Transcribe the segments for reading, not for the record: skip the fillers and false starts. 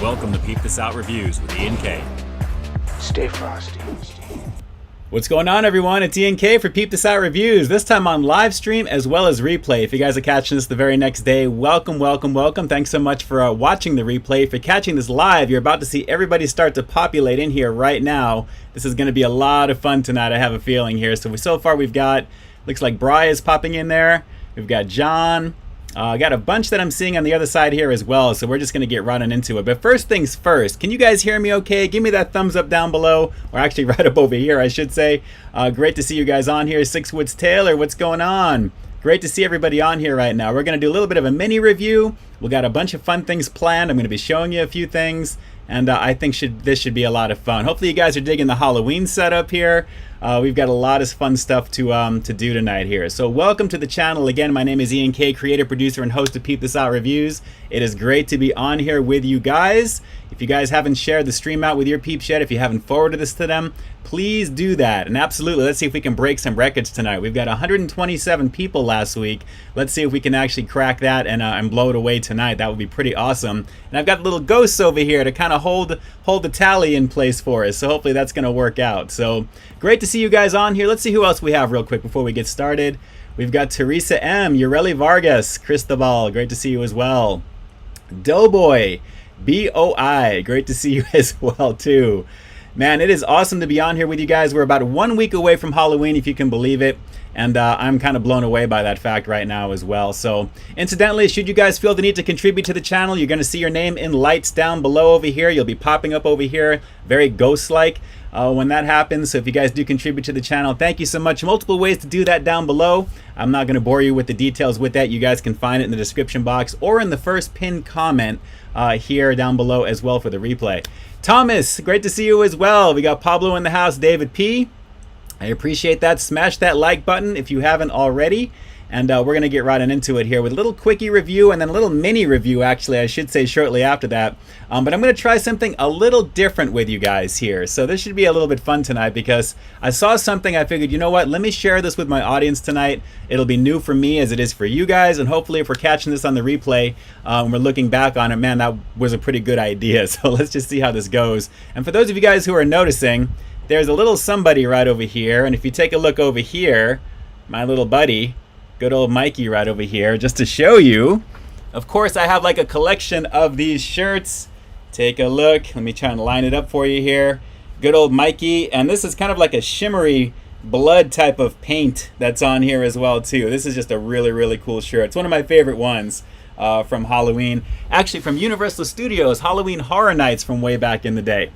Welcome to Peep This Out Reviews with Ian K. Stay frosty. What's going on, everyone? It's Ian K for Peep This Out Reviews, this time on live stream as well as replay. If you guys are catching this the very next day, welcome. Thanks so much for watching the replay. If you're catching this live, you're about to see everybody start to populate in here right now. This is going to be a lot of fun tonight, I have a feeling here. So far we've got, looks like Bri is popping in there. We've got John. Got a bunch that I'm seeing on the other side here as well, so we're just going to get running into it. But first things first, can you guys hear me okay? Give me that thumbs up down below, or actually right up over here, I should say. Great to see you guys on here. Six Woods Taylor, what's going on? Great to see everybody on here right now. We're going to do a little bit of a mini review. We got a bunch of fun things planned. I'm going to be showing you a few things, and I think this should be a lot of fun. Hopefully you guys are digging the Halloween setup here. We've got a lot of fun stuff to do tonight here. So welcome to the channel. Again, my name is Ian K, creator, producer, and host of Peep This Out Reviews. It is great to be on here with you guys. If you guys haven't shared the stream out with your peeps yet, if you haven't forwarded this to them, please do that. And absolutely, let's see if we can break some records tonight. We've got 127 people last week. Let's see if we can actually crack that and blow it away tonight. That would be pretty awesome. And I've got little ghosts over here to kind of hold the tally in place for us. So hopefully that's going to work out. So great to see you guys on here. Let's see who else we have real quick before we get started. We've got Teresa M, Ureli Vargas, Cristobal, great to see you as well. Doughboy, BOI, great to see you as well too. Man, it is awesome to be on here with you guys. We're about 1 week away from Halloween, if you can believe it. And I'm kind of blown away by that fact right now as well. So incidentally, should you guys feel the need to contribute to the channel, you're going to see your name in lights down below over here. You'll be popping up over here, very ghost-like when that happens. So if you guys do contribute to the channel, thank you so much. Multiple ways to do that down below. I'm not going to bore you with the details with that. You guys can find it in the description box or in the first pinned comment here down below as well for the replay. Thomas, great to see you as well. We got Pablo in the house, David P. I appreciate that. Smash that like button if you haven't already. And we're going to get right into it here with a little quickie review and then a little mini review, actually, I should say shortly after that. But I'm going to try something a little different with you guys here. So this should be a little bit fun tonight because I saw something, I figured, you know what, let me share this with my audience tonight. It'll be new for me as it is for you guys. And hopefully if we're catching this on the replay, we're looking back on it, man, that was a pretty good idea. So let's just see how this goes. And for those of you guys who are noticing, there's a little somebody right over here. And if you take a look over here, my little buddy, good old Mikey right over here, just to show you. Of course, I have like a collection of these shirts. Take a look. Let me try and line it up for you here. Good old Mikey. And this is kind of like a shimmery blood type of paint that's on here as well too. This is just a really, really cool shirt. It's one of my favorite ones from Halloween. Actually from Universal Studios, Halloween Horror Nights from way back in the day.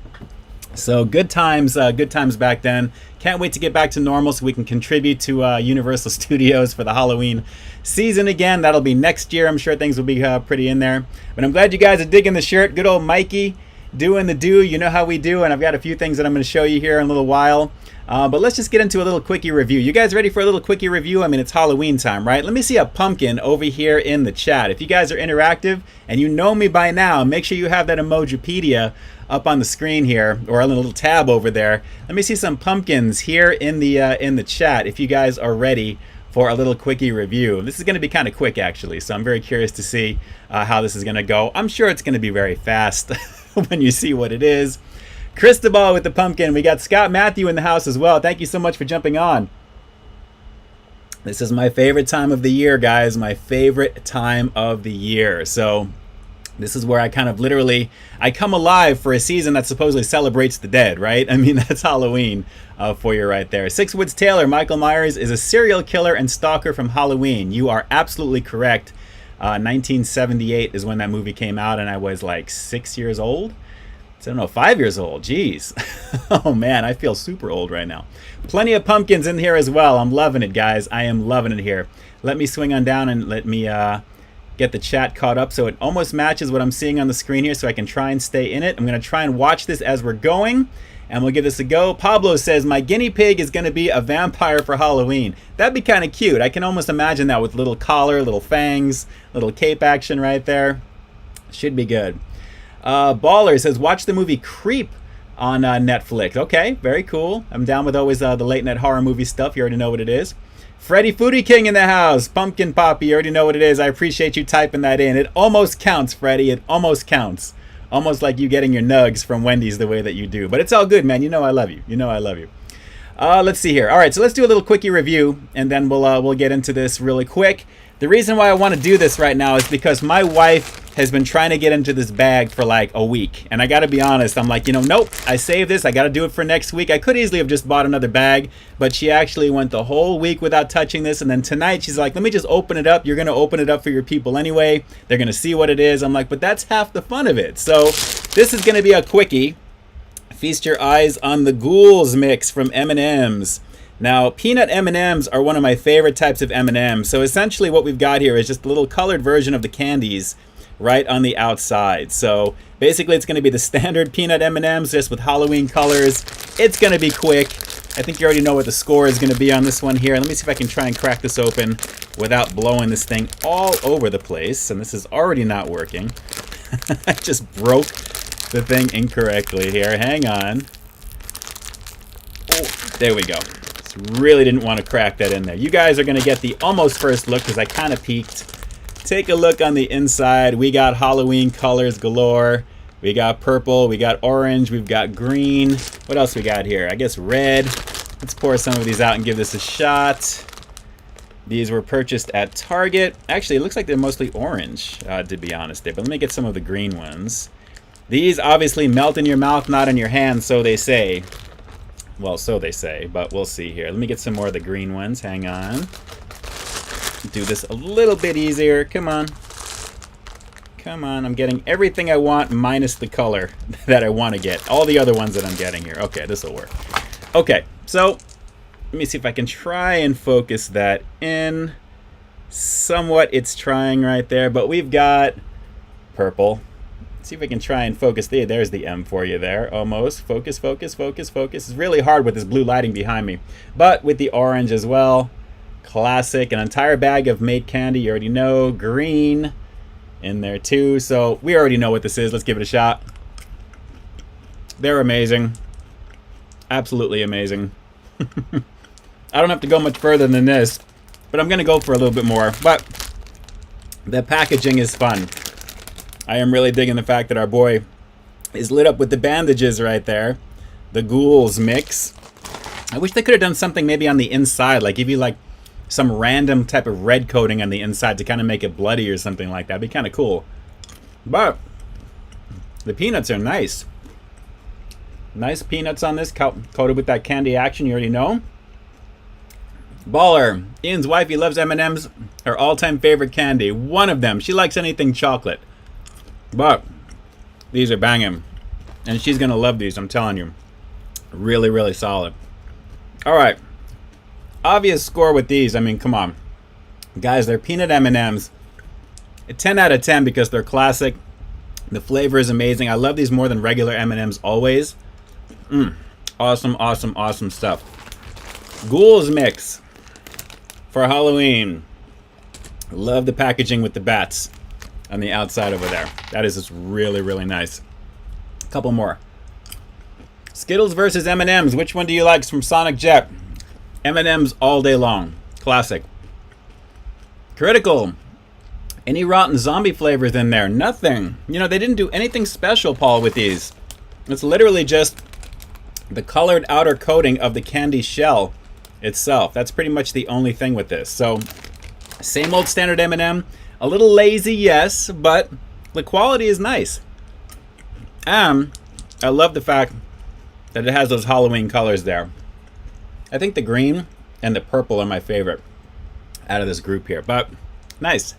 So good times back then. Can't wait to get back to normal so we can contribute to Universal Studios for the Halloween season again. That'll be next year. I'm sure things will be pretty in there. But I'm glad you guys are digging the shirt. Good old Mikey doing the do. You know how we do. And I've got a few things that I'm going to show you here in a little while. But let's just get into a little quickie review. You guys ready for a little quickie review? I mean, it's Halloween time, right? Let me see a pumpkin over here in the chat. If you guys are interactive and you know me by now, make sure you have that Emojipedia up on the screen here, or a little tab over there. Let me see some pumpkins here in the chat if you guys are ready for a little quickie review. This is going to be kind of quick actually, so I'm very curious to see how this is going to go. I'm sure it's going to be very fast when you see what it is. Cristobal with the pumpkin. We got Scott Matthew in the house as well. Thank you so much for jumping on. This is my favorite time of the year, guys. My favorite time of the year. So this is where I kind of literally, I come alive for a season that supposedly celebrates the dead, right? I mean, that's Halloween for you right there. Six Woods Taylor, Michael Myers is a serial killer and stalker from Halloween. You are absolutely correct. 1978 is when that movie came out, and I was like 6 years old. I don't know, 5 years old. Jeez. Oh man, I feel super old right now. Plenty of pumpkins in here as well. I'm loving it, guys. I am loving it here. Let me swing on down and let me get the chat caught up so it almost matches what I'm seeing on the screen here so I can try and stay in it. I'm going to try and watch this as we're going, and we'll give this a go. Pablo says, my guinea pig is going to be a vampire for Halloween. That'd be kind of cute. I can almost imagine that with little collar, little fangs, little cape action right there. Should be good. Baller says, watch the movie Creep on Netflix. Okay, very cool. I'm down with always the late night horror movie stuff. You already know what it is. Freddy Foodie King in the house. Pumpkin Poppy, you already know what it is. I appreciate you typing that in. It almost counts, Freddy. It almost counts. Almost like you getting your nugs from Wendy's the way that you do. But it's all good, man. You know I love you. You know I love you. Let's see here. All right, so let's do a little quickie review, and then we'll get into this really quick. The reason why I want to do this right now is because my wife has been trying to get into this bag for like a week. And I got to be honest, I'm like, nope, I saved this. I got to do it for next week. I could easily have just bought another bag, but she actually went the whole week without touching this. And then tonight she's like, let me just open it up. You're going to open it up for your people anyway. They're going to see what it is. I'm like, but that's half the fun of it. So this is going to be a quickie. Feast your eyes on the Ghouls mix from M&M's. Now, peanut M&Ms are one of my favorite types of M&Ms. So essentially what we've got here is just a little colored version of the candies right on the outside. So basically it's going to be the standard peanut M&Ms just with Halloween colors. It's going to be quick. I think you already know what the score is going to be on this one here. Let me see if I can try and crack this open without blowing this thing all over the place. And this is already not working. I just broke the thing incorrectly here. Hang on. Oh, there we go. Really didn't want to crack that in there. You guys are going to get the almost first look because I kind of peeked. Take a look on the inside. We got Halloween colors galore. We got purple, we got orange, we've got green. What else we got here? I guess red. Let's pour some of these out and give this a shot. These were purchased at Target. Actually, it looks like they're mostly orange, to be honest there. But let me get some of the green ones. These obviously melt in your mouth, not in your hand, so they say. Well, so they say, but we'll see here. Let me get some more of the green ones. Hang on. Do this a little bit easier. Come on. Come on. I'm getting everything I want minus the color that I want to get. All the other ones that I'm getting here. Okay, this will work. Okay, so let me see if I can try and focus that in. Somewhat it's trying right there, but we've got purple. See if I can try and focus. There's the M for you there. Almost. Focus, focus, focus, focus. It's really hard with this blue lighting behind me. But with the orange as well. Classic. An entire bag of made candy. You already know. Green in there too. So we already know what this is. Let's give it a shot. They're amazing. Absolutely amazing. I don't have to go much further than this. But I'm going to go for a little bit more. But the packaging is fun. I am really digging the fact that our boy is lit up with the bandages right there. The Ghouls mix. I wish they could have done something maybe on the inside, like give you like some random type of red coating on the inside to kind of make it bloody or something like that. It'd be kind of cool. But the peanuts are nice. Nice peanuts on this, coated with that candy action you already know. Baller. Ian's wifey loves M&M's. Her all-time favorite candy. One of them. She likes anything chocolate. But these are banging. And she's going to love these, I'm telling you. Really, really solid. All right. Obvious score with these. I mean, come on. Guys, they're peanut M&Ms. A 10 out of 10 because they're classic. The flavor is amazing. I love these more than regular M&Ms always. Awesome, awesome, awesome stuff. Ghouls mix for Halloween. Love the packaging with the bats on the outside over there. That is just really, really nice. A couple more. Skittles versus M&M's. Which one do you like from Sonic Jet? M&M's all day long. Classic. Critical. Any rotten zombie flavors in there? Nothing. You know, they didn't do anything special, Paul, with these. It's literally just the colored outer coating of the candy shell itself. That's pretty much the only thing with this. So, same old standard M&M. A little lazy, yes, but the quality is nice. I love the fact that it has those Halloween colors there. I think the green and the purple are my favorite out of this group here, but nice.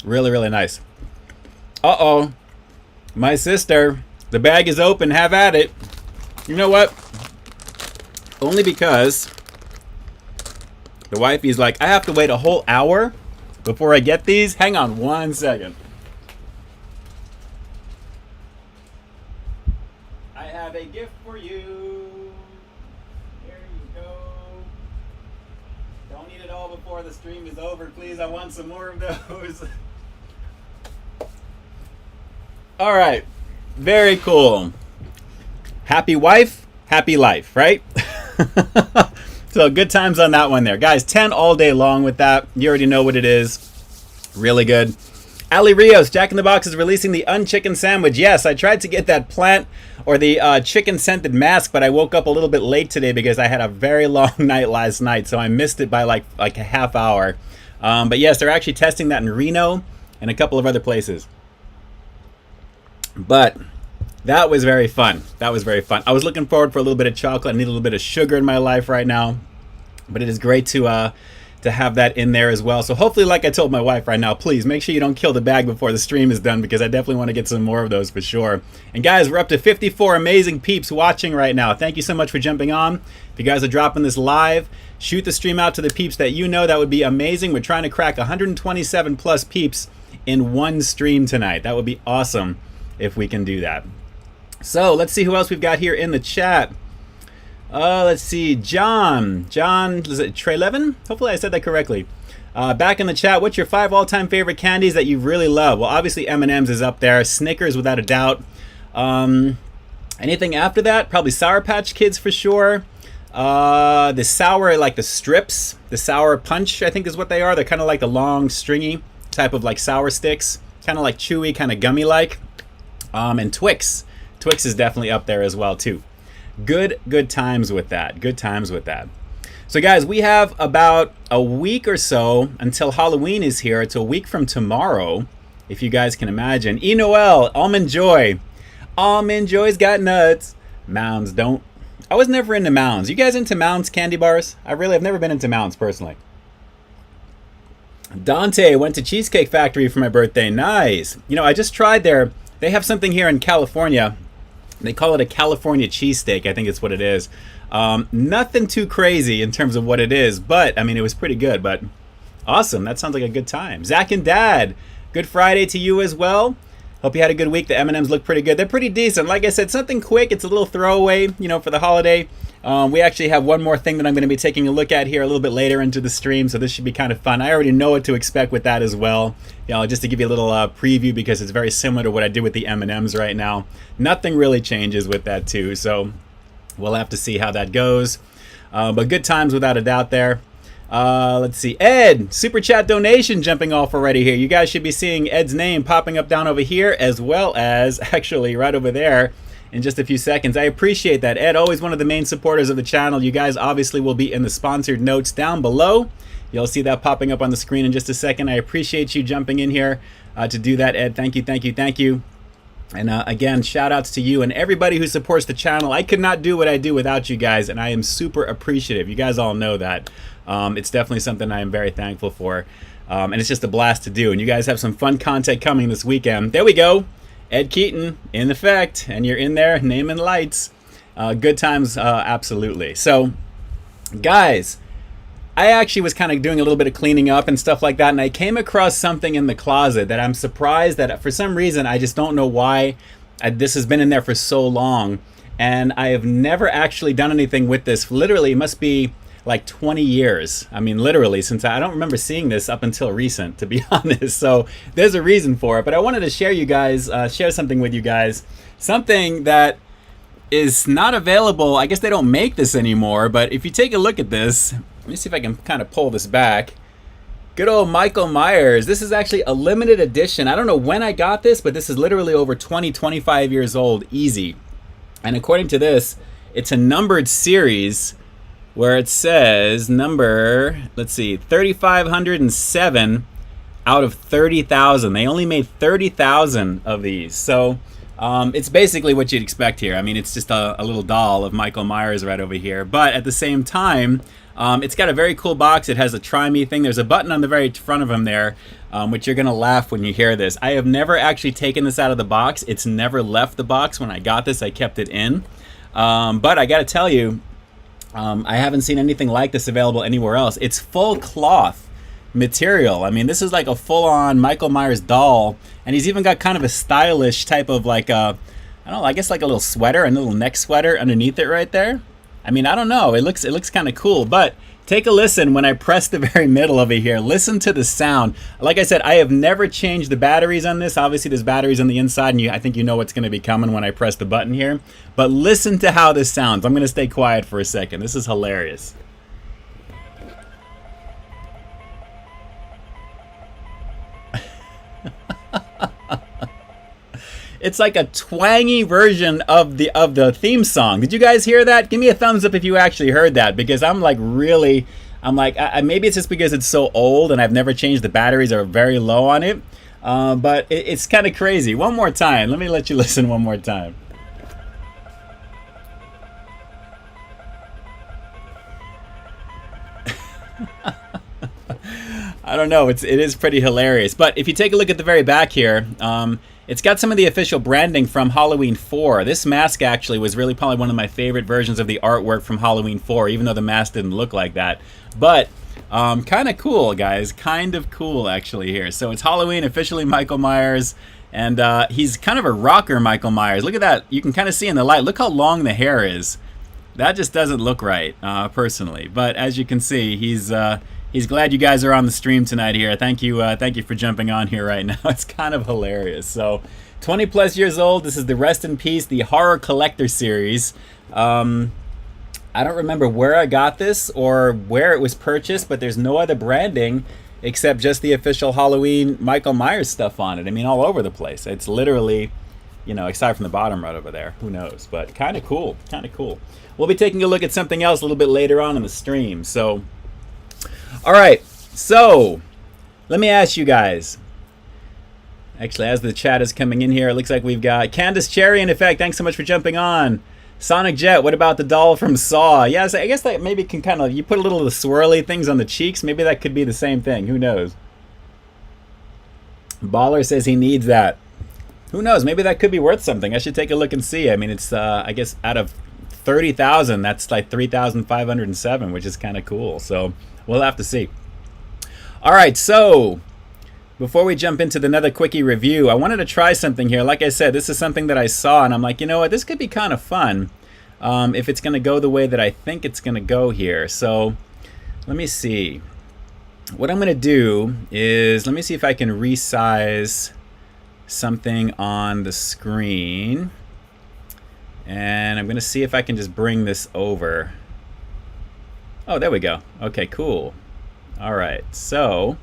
Really, really nice. Uh-oh. My sister. The bag is open. Have at it. You know what? Only because the wifey's like, I have to wait a whole hour before I get these. Hang on 1 second. I have a gift for you. Here you go. Don't eat it all before the stream is over, please. I want some more of those. All right. Very cool. Happy wife, happy life, right? So good times on that one there. Guys, 10 all day long with that. You already know what it is. Really good. Ali Rios, Jack in the Box is releasing the unchicken sandwich. Yes, I tried to get that plant or the chicken scented mask, but I woke up a little bit late today because I had a very long night last night, so I missed it by like a half hour. But yes, they're actually testing that in Reno and a couple of other places. But that was very fun. That was very fun. I was looking forward for a little bit of chocolate. I need a little bit of sugar in my life right now. But it is great to have that in there as well. So hopefully, like I told my wife right now, please make sure you don't kill the bag before the stream is done, because I definitely want to get some more of those for sure. And guys, we're up to 54 amazing peeps watching right now. Thank you so much for jumping on. If you guys are dropping this live, shoot the stream out to the peeps that you know. That would be amazing. We're trying to crack 127 plus peeps in one stream tonight. That would be awesome if we can do that. So let's see who else we've got here in the chat. Let's see, John, is it Trey Levin? Hopefully I said that correctly. Back in the chat, what's your 5 all-time favorite candies that you really love? Well, obviously M&M's is up there, Snickers without a doubt. Anything after that? Probably Sour Patch Kids for sure. The sour, like the strips, the Sour Punch, I think is what they are. They're kind of like the long, stringy type of like sour sticks, kind of like chewy, kind of gummy-like. And Twix. Twix is definitely up there as well too. Good times with that. Good times with that. So guys, we have about a week or so until Halloween is here. It's a week from tomorrow, if you guys can imagine. E. Noel, Almond Joy. Almond Joy's got nuts. Mounds don't. I was never into Mounds. You guys into Mounds candy bars? I've never been into Mounds personally. Dante went to Cheesecake Factory for my birthday. Nice. You know, I just tried there. They have something here in California. They call it a California cheesesteak. I think it's what it is. Nothing too crazy in terms of what it is, but I mean, it was pretty good. But awesome. That sounds like a good time. Zach and Dad, good Friday to you as well. Hope you had a good week. The M&Ms look pretty good. They're pretty decent. Like I said, something quick. It's a little throwaway, you know, for the holiday. We actually have one more thing that I'm going to be taking a look at here a little bit later into the stream, so this should be kind of fun. I already know what to expect with that as well. You know, just to give you a little preview, because it's very similar to what I did with the M&Ms right now. Nothing really changes with that too, so we'll have to see how that goes. But good times without a doubt there. Let's see, Ed, super chat donation jumping off already here. You guys should be seeing Ed's name popping up down over here, as well as actually right over there in just a few seconds. I appreciate that. Ed, always one of the main supporters of the channel. You guys obviously will be in the sponsored notes down below. You'll see that popping up on the screen in just a second. I appreciate you jumping in here to do that, Ed. Thank you. And again, shout outs to you and everybody who supports the channel. I could not do what I do without you guys, and I am super appreciative. You guys all know that. It's definitely something I am very thankful for. And it's just a blast to do. And you guys have some fun content coming this weekend. There we go. Ed Keaton in effect, and you're in there naming lights. Good times, absolutely. So, guys, I actually was kind of doing a little bit of cleaning up and stuff like that, and I came across something in the closet that I'm surprised that for some reason, I just don't know why this has been in there for so long, and I have never actually done anything with this. Literally, it must be like 20 years. I mean, literally, since I don't remember seeing this up until recent, to be honest. So there's a reason for it. But I wanted to share something with you guys. Something that is not available. I guess they don't make this anymore. But if you take a look at this, let me see if I can kind of pull this back. Good old Michael Myers. This is actually a limited edition. I don't know when I got this, but this is literally over 25 years old, easy. And according to this, it's a numbered series where it says number, let's see, 3,507 out of 30,000. They only made 30,000 of these. So it's basically what you'd expect here. I mean, it's just a little doll of Michael Myers right over here. But at the same time, it's got a very cool box. It has a try me thing. There's a button on the very front of him there, which you're going to laugh when you hear this. I have never actually taken this out of the box. It's never left the box. When I got this, I kept it in. But I got to tell you, I haven't seen anything like this available anywhere else. It's full cloth material. I mean, this is like a full-on Michael Myers doll, and he's even got kind of a stylish type of like a, I don't know, I guess like a little sweater, a little neck sweater underneath it right there. I mean, I don't know. It looks kind of cool, but take a listen when I press the very middle over here. Listen to the sound. Like I said, I have never changed the batteries on this. Obviously, there's batteries on the inside, and I think you know what's going to be coming when I press the button here. But listen to how this sounds. I'm going to stay quiet for a second. This is hilarious. It's like a twangy version of the theme song. Did you guys hear that? Give me a thumbs up if you actually heard that, because I'm like really, maybe it's just because it's so old and I've never changed the batteries, are very low on it. But it's kind of crazy. One more time. Let me let you listen one more time. I don't know. It is pretty hilarious. But if you take a look at the very back here, it's got some of the official branding from Halloween 4. This mask actually was really probably one of my favorite versions of the artwork from Halloween 4, even though the mask didn't look like that. But kind of cool, guys. Kind of cool, actually, here. So it's Halloween, officially Michael Myers. And he's kind of a rocker, Michael Myers. Look at that. You can kind of see in the light. Look how long the hair is. That just doesn't look right, personally. But as you can see, he's glad you guys are on the stream tonight here. Thank you for jumping on here right now. It's kind of hilarious. So, 20 plus years old. This is the Rest in Peace, the Horror Collector series. I don't remember where I got this or where it was purchased, but there's no other branding except just the official Halloween Michael Myers stuff on it. I mean, all over the place. It's literally, aside from the bottom right over there. Who knows? But kind of cool. Kind of cool. We'll be taking a look at something else a little bit later on in the stream. So, all right. So, let me ask you guys. Actually, as the chat is coming in here, it looks like we've got Candace Cherry in effect. Thanks so much for jumping on. Sonic Jet, what about the doll from Saw? Yes, I guess that maybe can kind of, you put a little of the swirly things on the cheeks. Maybe that could be the same thing. Who knows? Baller says he needs that. Who knows? Maybe that could be worth something. I should take a look and see. I mean, it's, I guess, out of 30,000, that's like 3,507, which is kind of cool. So we'll have to see. All right, so before we jump into another quickie review, I wanted to try something here. Like I said, this is something that I saw, and I'm like, you know what, this could be kind of fun if it's going to go the way that I think it's going to go here. So let me see. What I'm going to do is, let me see if I can resize something on the screen. And I'm going to see if I can just bring this over. Oh, there we go. Okay, cool. All right, so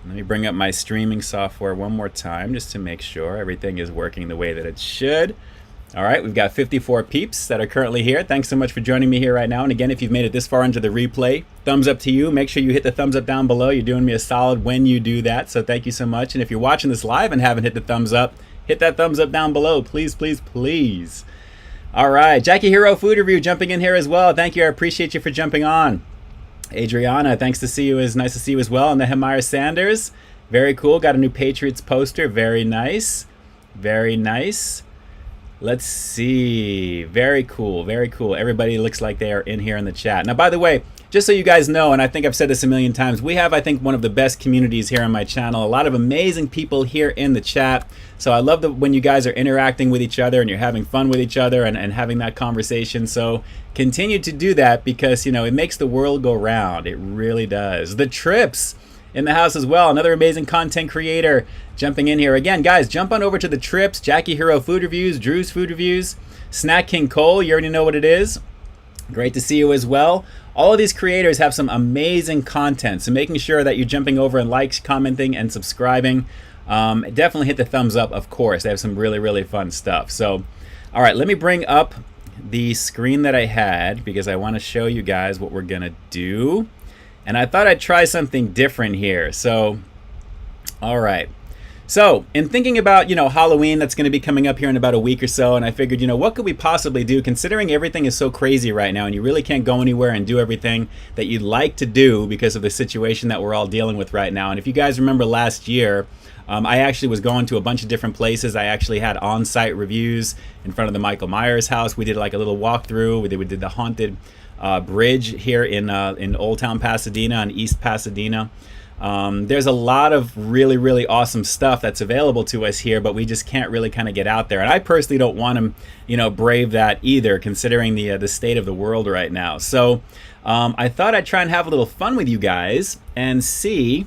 let me bring up my streaming software one more time just to make sure everything is working the way that it should. All right, we've got 54 peeps that are currently here. Thanks so much for joining me here right now. And again, if you've made it this far into the replay, thumbs up to you. Make sure you hit the thumbs up down below. You're doing me a solid when you do that, so thank you so much. And if you're watching this live and haven't hit the thumbs up, hit that thumbs up down below. Please, please, please. All right, Jackie Hero Food Review jumping in here as well. Thank you. I appreciate you for jumping on. Adriana, thanks to see you. It's nice to see you as well. And Nehemiah Sanders, very cool. Got a new Patriots poster. Very nice. Very nice. Let's see. Very cool. Very cool. Everybody looks like they are in here in the chat. Now, by the way, just so you guys know, and I think I've said this a million times, we have, I think, one of the best communities here on my channel. A lot of amazing people here in the chat. So I love when you guys are interacting with each other and you're having fun with each other and having that conversation. So continue to do that because, it makes the world go round. It really does. The Trips in the house as well. Another amazing content creator jumping in here. Again, guys, jump on over to The Trips, Jackie Hero Food Reviews, Drew's Food Reviews, Snack King Cole. You already know what it is. Great to see you as well. All of these creators have some amazing content, so making sure that you're jumping over and likes, commenting, and subscribing. Definitely hit the thumbs up, of course. They have some really, really fun stuff. So, all right, let me bring up the screen that I had because I want to show you guys what we're going to do. And I thought I'd try something different here. So, all right. So, in thinking about, Halloween that's going to be coming up here in about a week or so, and I figured, what could we possibly do considering everything is so crazy right now and you really can't go anywhere and do everything that you'd like to do because of the situation that we're all dealing with right now. And if you guys remember last year, I actually was going to a bunch of different places. I actually had on-site reviews in front of the Michael Myers house. We did like a little walkthrough. We did the haunted bridge here in Old Town Pasadena and East Pasadena. There's a lot of really, really awesome stuff that's available to us here, but we just can't really kind of get out there. And I personally don't want to, brave that either, considering the state of the world right now. So I thought I'd try and have a little fun with you guys and see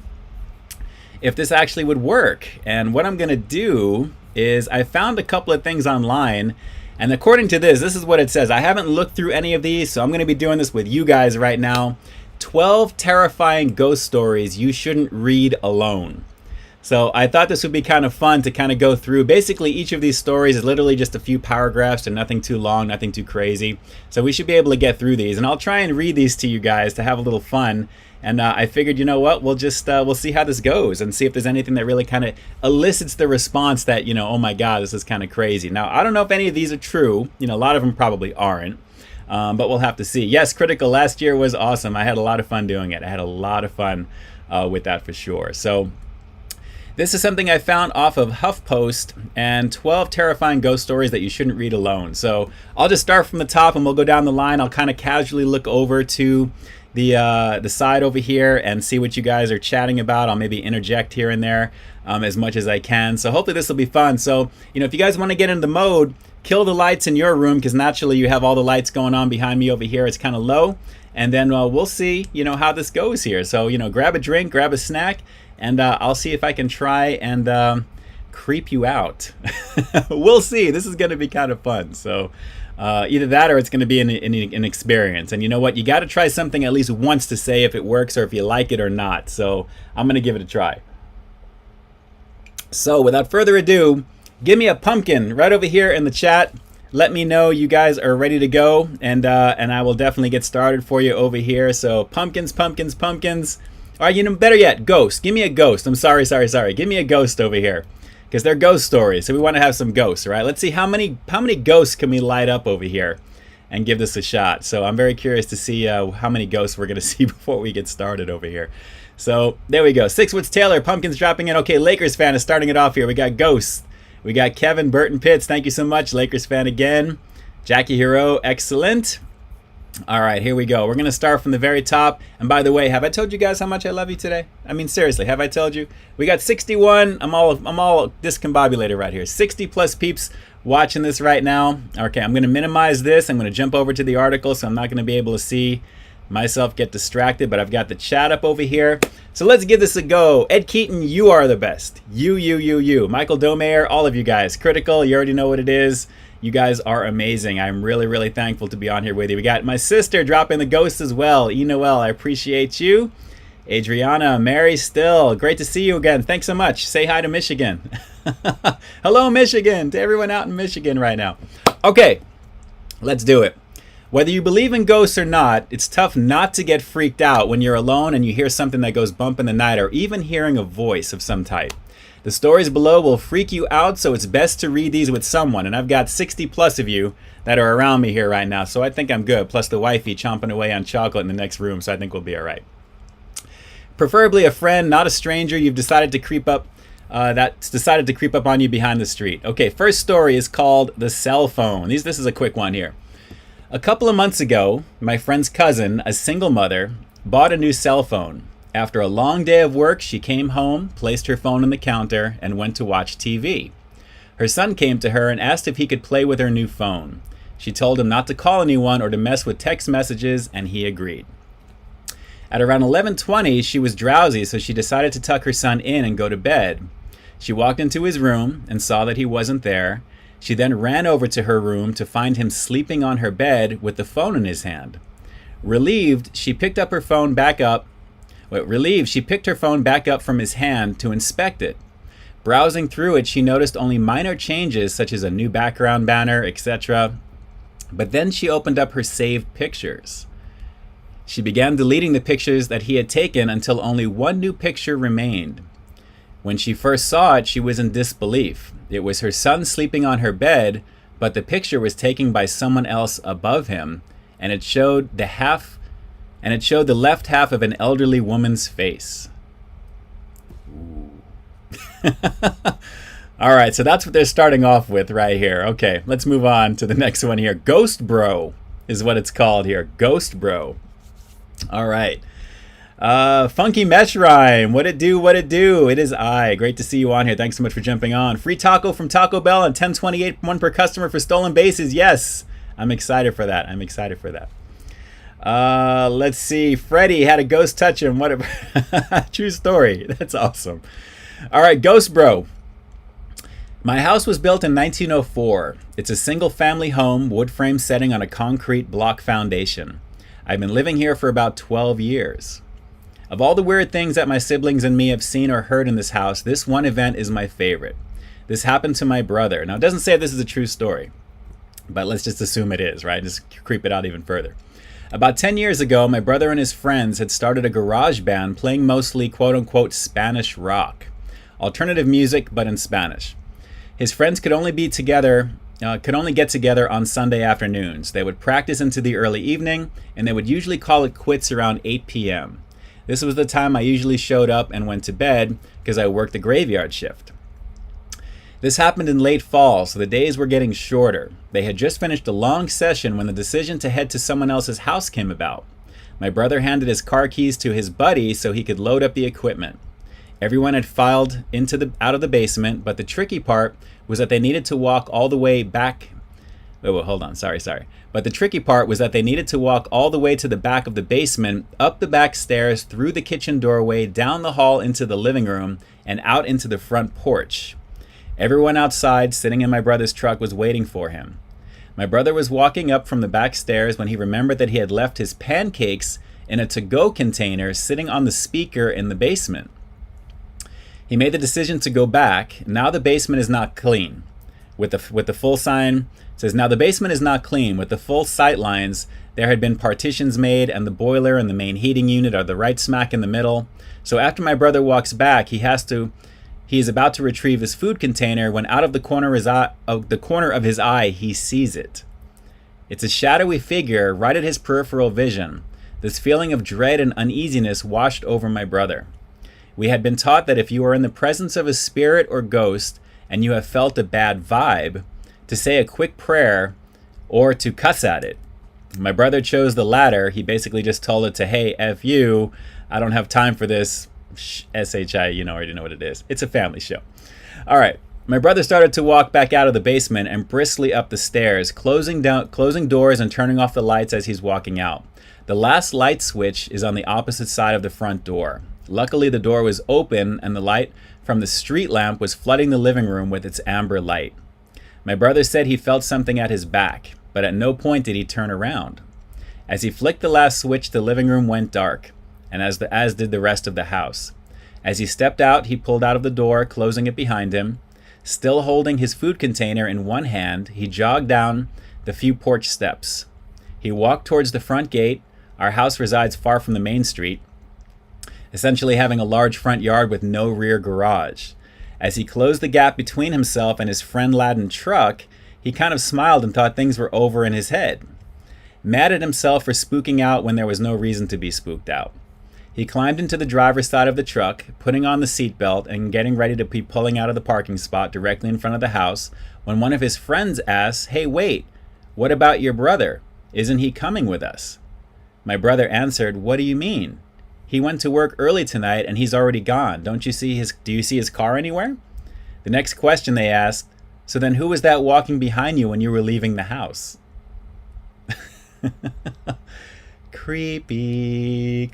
if this actually would work. And what I'm going to do is I found a couple of things online. And according to this is what it says. I haven't looked through any of these, so I'm going to be doing this with you guys right now. 12 terrifying ghost stories you shouldn't read alone. So I thought this would be kind of fun to kind of go through. Basically, each of these stories is literally just a few paragraphs and nothing too long, nothing too crazy. So we should be able to get through these. And I'll try and read these to you guys to have a little fun. And I figured, you know what, we'll see how this goes and see if there's anything that really kind of elicits the response that, you know, oh my God, this is kind of crazy. Now, I don't know if any of these are true. You know, a lot of them probably aren't. But we'll have to see. Yes, Critical last year was awesome. I had a lot of fun doing it. I had a lot of fun with that for sure. So this is something I found off of HuffPost, and 12 terrifying ghost stories that you shouldn't read alone. So I'll just start from the top and we'll go down the line. I'll kind of casually look over to the side over here and see what you guys are chatting about. I'll maybe interject here and there as much as I can. So hopefully this will be fun. So, you know, if you guys want to get into the mode, kill the lights in your room, because naturally you have all the lights going on behind me over here. It's kind of low. And then we'll see, you know, how this goes here. So, you know, grab a drink, grab a snack, and I'll see if I can try and creep you out. We'll see. This is going to be kind of fun. So either that or it's going to be an experience. And you know what? You got to try something at least once to say if it works or if you like it or not. So I'm going to give it a try. So without further ado, give me a pumpkin right over here in the chat. Let me know you guys are ready to go, and I will definitely get started for you over here. So pumpkins, pumpkins, pumpkins. All right, you know, better yet, ghost. Give me a ghost. I'm sorry. Give me a ghost over here, because they're ghost stories. So we want to have some ghosts, right? Let's see how many ghosts can we light up over here, and give this a shot. So I'm very curious to see how many ghosts we're gonna see before we get started over here. So there we go. Sixwoods Taylor, pumpkins dropping in. Okay, Lakers fan is starting it off here. We got ghosts. We got Kevin Burton Pitts. Thank you so much, Lakers fan again. Jackie Hero, excellent. All right, here we go. We're gonna start from the very top. And by the way, have I told you guys how much I love you today? I mean, seriously, have I told you? We got 61. I'm all discombobulated right here. 60 plus peeps watching this right now. Okay, I'm gonna minimize this. I'm gonna jump over to the article, so I'm not gonna be able to see myself get distracted, but I've got the chat up over here. So let's give this a go. Ed Keaton, you are the best. You. Michael Domayer, all of you guys. Critical, you already know what it is. You guys are amazing. I'm really, really thankful to be on here with you. We got my sister dropping the ghost as well. Noel, I appreciate you. Adriana, Mary Still, great to see you again. Thanks so much. Say hi to Michigan. Hello, Michigan, to everyone out in Michigan right now. Okay, let's do it. Whether you believe in ghosts or not, it's tough not to get freaked out when you're alone and you hear something that goes bump in the night, or even hearing a voice of some type. The stories below will freak you out, so it's best to read these with someone. And I've got 60 plus of you that are around me here right now, so I think I'm good. Plus the wifey chomping away on chocolate in the next room, so I think we'll be all right. Preferably a friend, not a stranger you've decided to creep up. That's decided to creep up on you behind the street. Okay, first story is called The Cell Phone. This is a quick one here. A couple of months ago, my friend's cousin, a single mother, bought a new cell phone. After a long day of work, she came home, placed her phone on the counter, and went to watch TV. Her son came to her and asked if he could play with her new phone. She told him not to call anyone or to mess with text messages, and he agreed. At around 11:20, she was drowsy, so she decided to tuck her son in and go to bed. She walked into his room and saw that he wasn't there. She then ran over to her room to find him sleeping on her bed with the phone in his hand. Relieved, she picked her phone back up from his hand to inspect it. Browsing through it, she noticed only minor changes such as a new background banner, etc. But then she opened up her saved pictures. She began deleting the pictures that he had taken until only one new picture remained. When she first saw it, she was in disbelief. It was her son sleeping on her bed, but the picture was taken by someone else above him, and it showed the left half of an elderly woman's face. All right, so that's what they're starting off with right here. Okay, let's move on to the next one here. Ghost Bro is what it's called here. Ghost Bro. All right. Funky Mesh Rhyme. What it do? It is I. Great to see you on here. Thanks so much for jumping on. Free taco from Taco Bell and 1028 one per customer for stolen bases. Yes, I'm excited for that. Let's see. Freddie had a ghost touch him. What a true story. That's awesome. All right, Ghost Bro. My house was built in 1904. It's a single family home, wood frame setting on a concrete block foundation. I've been living here for about 12 years. Of all the weird things that my siblings and me have seen or heard in this house, this one event is my favorite. This happened to my brother. Now, it doesn't say if this is a true story, but let's just assume it is, right? Just creep it out even further. About 10 years ago, my brother and his friends had started a garage band playing mostly quote-unquote Spanish rock. Alternative music, but in Spanish. His friends could only get together on Sunday afternoons. They would practice into the early evening, and they would usually call it quits around 8 p.m. This was the time I usually showed up and went to bed because I worked the graveyard shift. This happened in late fall, so the days were getting shorter. They had just finished a long session when the decision to head to someone else's house came about. My brother handed his car keys to his buddy so he could load up the equipment. Everyone had filed out of the basement, but the tricky part was that they needed to walk all the way back. But the tricky part was that they needed to walk all the way to the back of the basement, up the back stairs, through the kitchen doorway, down the hall into the living room, and out into the front porch. Everyone outside, sitting in my brother's truck, was waiting for him. My brother was walking up from the back stairs when he remembered that he had left his pancakes in a to-go container sitting on the speaker in the basement. He made the decision to go back. Now the basement is not clean. With the full sign, it says, now the basement is not clean. With the full sight lines, there had been partitions made, and the boiler and the main heating unit are the right smack in the middle. So after my brother walks back, he is about to retrieve his food container when out of the corner of his eye, he sees it. It's a shadowy figure right at his peripheral vision. This feeling of dread and uneasiness washed over my brother. We had been taught that if you are in the presence of a spirit or ghost and you have felt a bad vibe, to say a quick prayer or to cuss at it. My brother chose the latter. He basically just told it to, hey, F you, I don't have time for this. SHI, you already know what it is. It's a family show. All right. My brother started to walk back out of the basement and briskly up the stairs, closing doors and turning off the lights as he's walking out. The last light switch is on the opposite side of the front door. Luckily, the door was open and the light from the street lamp was flooding the living room with its amber light. My brother said he felt something at his back, but at no point did he turn around. As he flicked the last switch, the living room went dark, and as did the rest of the house. As he stepped out, he pulled out of the door, closing it behind him. Still holding his food container in one hand, he jogged down the few porch steps. He walked towards the front gate. Our house resides far from the main street, essentially having a large front yard with no rear garage. As he closed the gap between himself and his friend-laden truck, he kind of smiled and thought things were over in his head. Mad at himself for spooking out when there was no reason to be spooked out. He climbed into the driver's side of the truck, putting on the seatbelt and getting ready to be pulling out of the parking spot directly in front of the house when one of his friends asked, hey, wait, what about your brother? Isn't he coming with us? My brother answered, what do you mean? He went to work early tonight and he's already gone. Do you see his car anywhere? The next question they asked, so then who was that walking behind you when you were leaving the house? Creepy.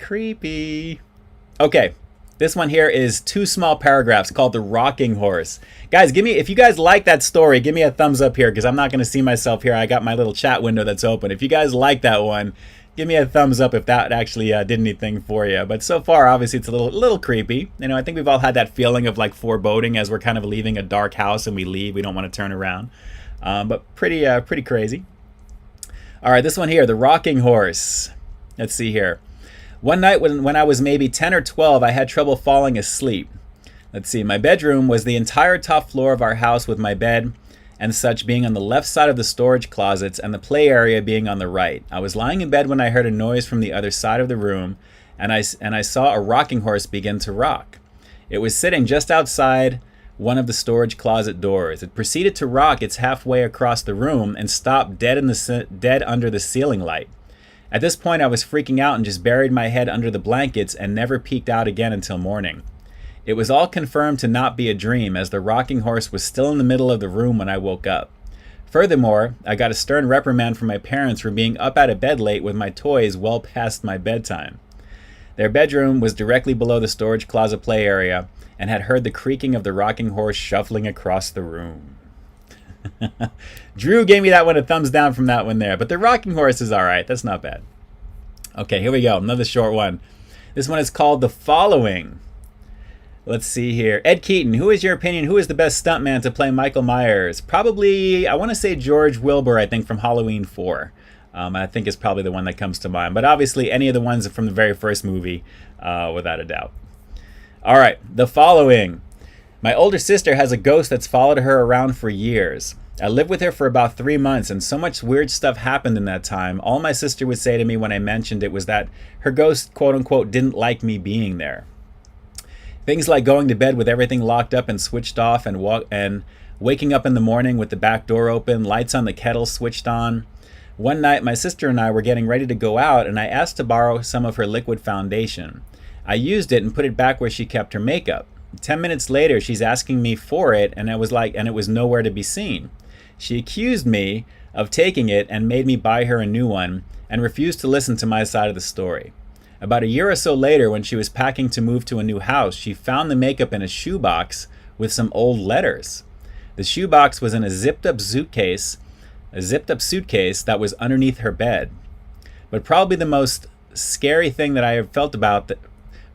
Okay, this one here is 2 small paragraphs called The Rocking Horse. Guys, if you guys like that story, give me a thumbs up here because I'm not going to see myself here. I got my little chat window that's open. If you guys like that one, give me a thumbs up if that actually did anything for you. But so far, obviously, it's a little creepy. I think we've all had that feeling of like foreboding as we're kind of leaving a dark house and we leave. We don't want to turn around. But pretty crazy. All right, this one here, The Rocking Horse. Let's see here. One night when I was maybe 10 or 12, I had trouble falling asleep. Let's see, my bedroom was the entire top floor of our house with my bed and such being on the left side of the storage closets and the play area being on the right. I was lying in bed when I heard a noise from the other side of the room and I saw a rocking horse begin to rock. It was sitting just outside one of the storage closet doors. It proceeded to rock its halfway across the room and stopped dead under the ceiling light. At this point, I was freaking out and just buried my head under the blankets and never peeked out again until morning. It was all confirmed to not be a dream, as the rocking horse was still in the middle of the room when I woke up. Furthermore, I got a stern reprimand from my parents for being up out of bed late with my toys well past my bedtime. Their bedroom was directly below the storage closet play area and had heard the creaking of the rocking horse shuffling across the room. Drew gave me that one a thumbs down from that one there, but the rocking horse is all right. That's not bad. Okay, here we go. Another short one. This one is called The Following. Let's see here. Ed Keaton, who is your opinion? Who is the best stuntman to play Michael Myers? Probably, I want to say George Wilbur, I think, from Halloween 4. I think is probably the one that comes to mind. But obviously, any of the ones from the very first movie, without a doubt. All right, The Following. My older sister has a ghost that's followed her around for years. I lived with her for about 3 months, and so much weird stuff happened in that time. All my sister would say to me when I mentioned it was that her ghost, quote-unquote, didn't like me being there. Things like going to bed with everything locked up and switched off, and waking up in the morning with the back door open, lights on the kettle switched on. One night, my sister and I were getting ready to go out, and I asked to borrow some of her liquid foundation. I used it and put it back where she kept her makeup. 10 minutes later, she's asking me for it, and it was nowhere to be seen. She accused me of taking it and made me buy her a new one, and refused to listen to my side of the story. About a year or so later, when she was packing to move to a new house, she found the makeup in a shoebox with some old letters. The shoebox was in a zipped up suitcase that was underneath her bed. But probably the most scary thing that I have felt about that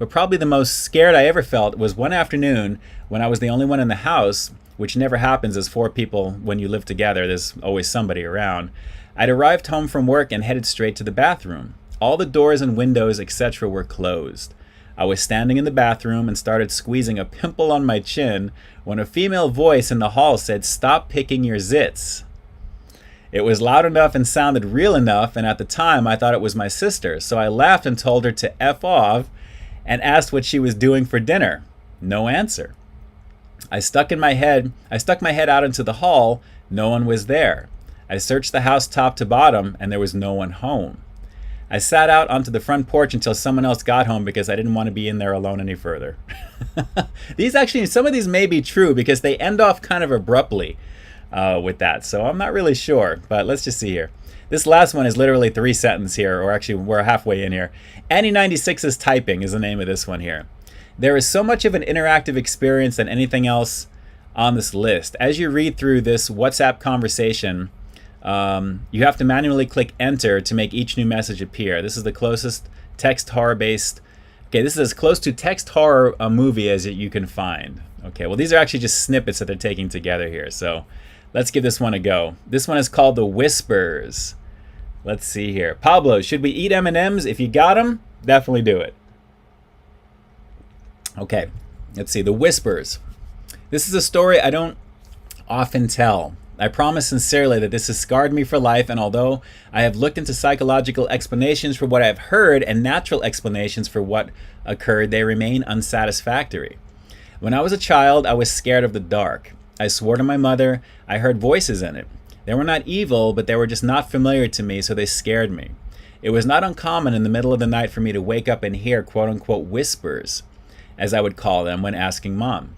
But probably the most scared I ever felt was one afternoon when I was the only one in the house, which never happens as 4 people when you live together. There's always somebody around. I'd arrived home from work and headed straight to the bathroom. All the doors and windows, etc. were closed. I was standing in the bathroom and started squeezing a pimple on my chin when a female voice in the hall said, "Stop picking your zits." It was loud enough and sounded real enough, and at the time I thought it was my sister, so I laughed and told her to F off and asked what she was doing for dinner. No answer. I stuck my head out into the hall. No one was there. I searched the house top to bottom, and there was no one home. I sat out onto the front porch until someone else got home because I didn't want to be in there alone any further. Some of these may be true because they end off kind of abruptly with that, so I'm not really sure, but let's just see here. This last one is literally 3 sentences here, or actually we're halfway in here. Annie96's Typing is the name of this one here. There is so much of an interactive experience than anything else on this list. As you read through this WhatsApp conversation, you have to manually click enter to make each new message appear. This is the closest text horror based. Okay, this is as close to text horror movie as you can find. Okay, well these are actually just snippets that they're taking together here. So let's give this one a go. This one is called The Whispers. Let's see here. Pablo, should we eat M&Ms? If you got them, definitely do it. Okay, let's see. The Whispers. This is a story I don't often tell. I promise sincerely that this has scarred me for life, and although I have looked into psychological explanations for what I've heard and natural explanations for what occurred, they remain unsatisfactory. When I was a child, I was scared of the dark. I swore to my mother I heard voices in it. They were not evil, but they were just not familiar to me, so they scared me. It was not uncommon in the middle of the night for me to wake up and hear quote-unquote whispers, as I would call them when asking Mom.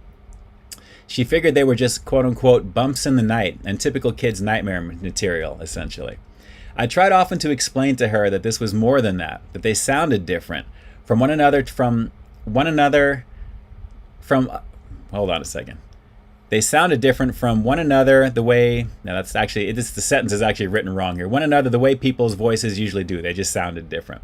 She figured they were just quote-unquote bumps in the night and typical kids' nightmare material, essentially. I tried often to explain to her that this was more than that they sounded different from one another, hold on a second. They sounded different from one another the way, the sentence is actually written wrong here. One another the way people's voices usually do. They just sounded different.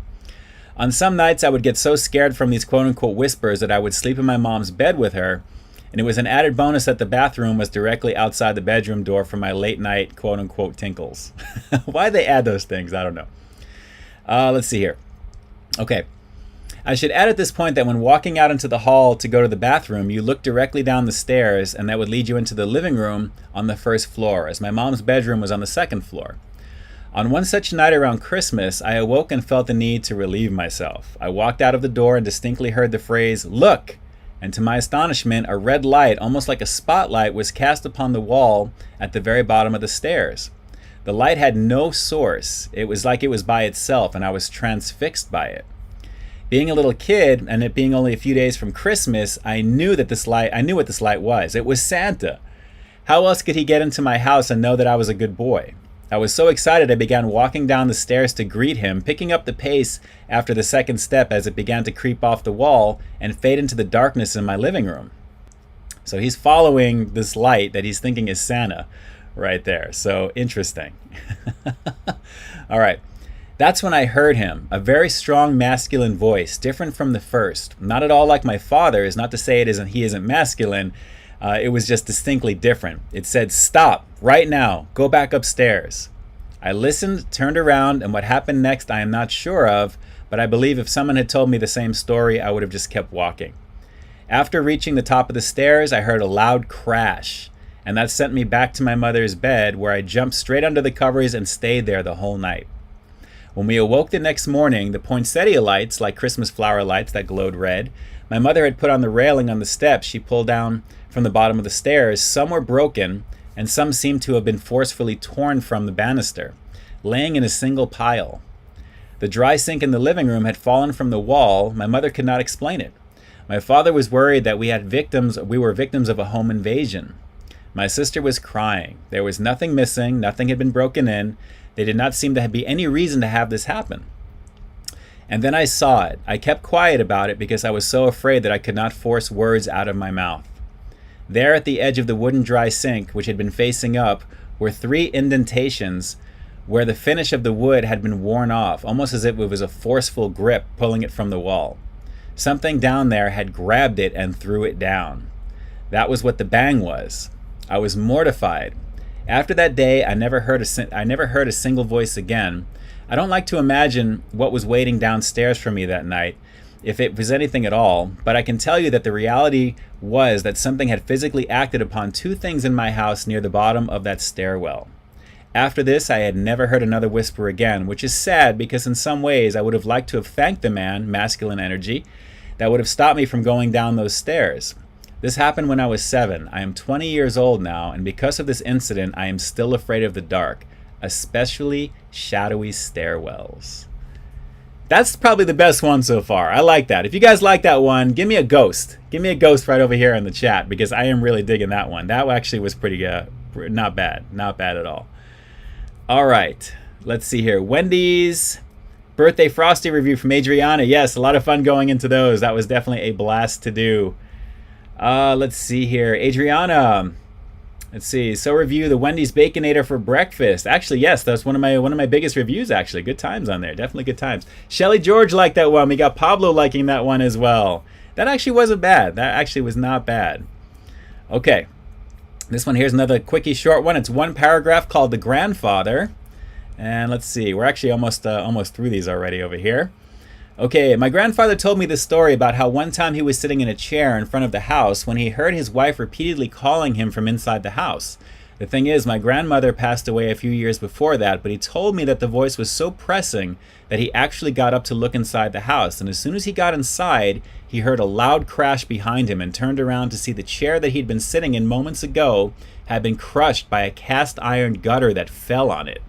On some nights I would get so scared from these quote-unquote whispers that I would sleep in my mom's bed with her, and it was an added bonus that the bathroom was directly outside the bedroom door for my late night quote-unquote tinkles. Why they add those things, I don't know. Let's see here. Okay. I should add at this point that when walking out into the hall to go to the bathroom, you look directly down the stairs, and that would lead you into the living room on the first floor, as my mom's bedroom was on the second floor. On one such night around Christmas, I awoke and felt the need to relieve myself. I walked out of the door and distinctly heard the phrase, "Look!" And to my astonishment, a red light, almost like a spotlight, was cast upon the wall at the very bottom of the stairs. The light had no source. It was like it was by itself, and I was transfixed by it. Being a little kid, and it being only a few days from Christmas, I knew what this light was. It was Santa. How else could he get into my house and know that I was a good boy? I was so excited I began walking down the stairs to greet him, picking up the pace after the second step as it began to creep off the wall and fade into the darkness in my living room. So he's following this light that he's thinking is Santa right there. So interesting. All right. That's when I heard him, a very strong masculine voice, different from the first. Not at all like my father's, not to say he isn't masculine. It was just distinctly different. It said, "Stop, right now, go back upstairs." I listened, turned around, and what happened next I am not sure of, but I believe if someone had told me the same story, I would have just kept walking. After reaching the top of the stairs, I heard a loud crash, and that sent me back to my mother's bed, where I jumped straight under the covers and stayed there the whole night. When we awoke the next morning, the poinsettia lights, like Christmas flower lights that glowed red, my mother had put on the railing on the steps she pulled down from the bottom of the stairs. Some were broken, and some seemed to have been forcefully torn from the banister, laying in a single pile. The dry sink in the living room had fallen from the wall. My mother could not explain it. My father was worried that we were victims of a home invasion. My sister was crying. There was nothing missing, nothing had been broken in. There did not seem to be any reason to have this happen. And then I saw it. I kept quiet about it because I was so afraid that I could not force words out of my mouth. There at the edge of the wooden dry sink, which had been facing up, were 3 indentations where the finish of the wood had been worn off, almost as if it was a forceful grip pulling it from the wall. Something down there had grabbed it and threw it down. That was what the bang was. I was mortified. After that day, I never heard a single voice again. I don't like to imagine what was waiting downstairs for me that night, if it was anything at all, but I can tell you that the reality was that something had physically acted upon 2 things in my house near the bottom of that stairwell. After this, I had never heard another whisper again, which is sad because in some ways I would have liked to have thanked the man, masculine energy, that would have stopped me from going down those stairs. This happened when I was 7. I am 20 years old now, and because of this incident, I am still afraid of the dark, especially shadowy stairwells. That's probably the best one so far. I like that. If you guys like that one, give me a ghost. Give me a ghost right over here in the chat because I am really digging that one. That actually was pretty not bad. Not bad at all. All right. Let's see here. Wendy's birthday Frosty review from Adriana. Yes, a lot of fun going into those. That was definitely a blast to do. Let's see here. Adriana. Let's see. So review the Wendy's Baconator for breakfast. Actually, yes, that's one of my biggest reviews. Actually, good times on there. Definitely good times. Shelly George liked that one. We got Pablo liking that one as well. That actually wasn't bad. That actually was not bad. Okay, this one here's another quickie short one. It's 1 paragraph called "The Grandfather," and let's see. We're actually almost through these already over here. Okay, my grandfather told me this story about how one time he was sitting in a chair in front of the house when he heard his wife repeatedly calling him from inside the house. The thing is, my grandmother passed away a few years before that, but he told me that the voice was so pressing that he actually got up to look inside the house, and as soon as he got inside, he heard a loud crash behind him and turned around to see the chair that he'd been sitting in moments ago had been crushed by a cast iron gutter that fell on it.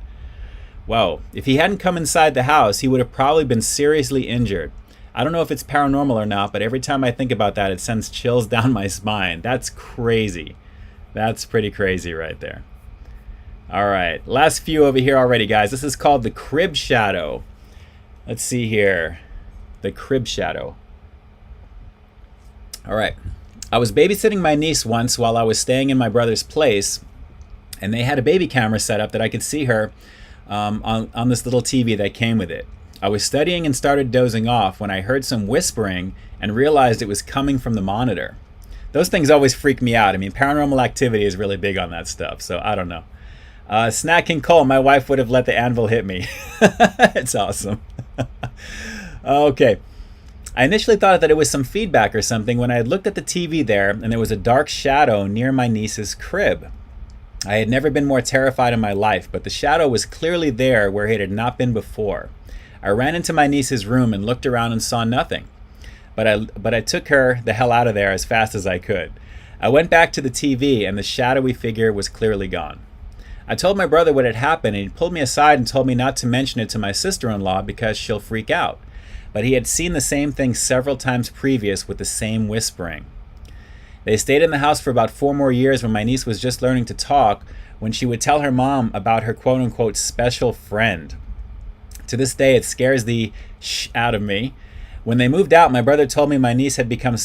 Whoa, if he hadn't come inside the house, he would have probably been seriously injured. I don't know if it's paranormal or not, but every time I think about that, it sends chills down my spine. That's crazy. That's pretty crazy right there. All right, last few over here already, guys. This is called the Crib Shadow. Let's see here. The Crib Shadow. All right. I was babysitting my niece once while I was staying in my brother's place, and they had a baby camera set up that I could see her on this little TV that came with it. I was studying and started dozing off when I heard some whispering and realized it was coming from the monitor. Those things always freak me out. I mean, Paranormal Activity is really big on that stuff, so I don't know. Snack King Cole, my wife would have let the anvil hit me. It's awesome. Okay. I initially thought that it was some feedback or something when I had looked at the TV there and there was a dark shadow near my niece's crib. I had never been more terrified in my life, but the shadow was clearly there where it had not been before. I ran into my niece's room and looked around and saw nothing. But I took her the hell out of there as fast as I could. I went back to the TV and the shadowy figure was clearly gone. I told my brother what had happened and he pulled me aside and told me not to mention it to my sister-in-law because she'll freak out. But he had seen the same thing several times previous with the same whispering. They stayed in the house for about 4 more years when my niece was just learning to talk, when she would tell her mom about her quote-unquote special friend. To this day, it scares the sh out of me. When they moved out, my brother told me my niece had become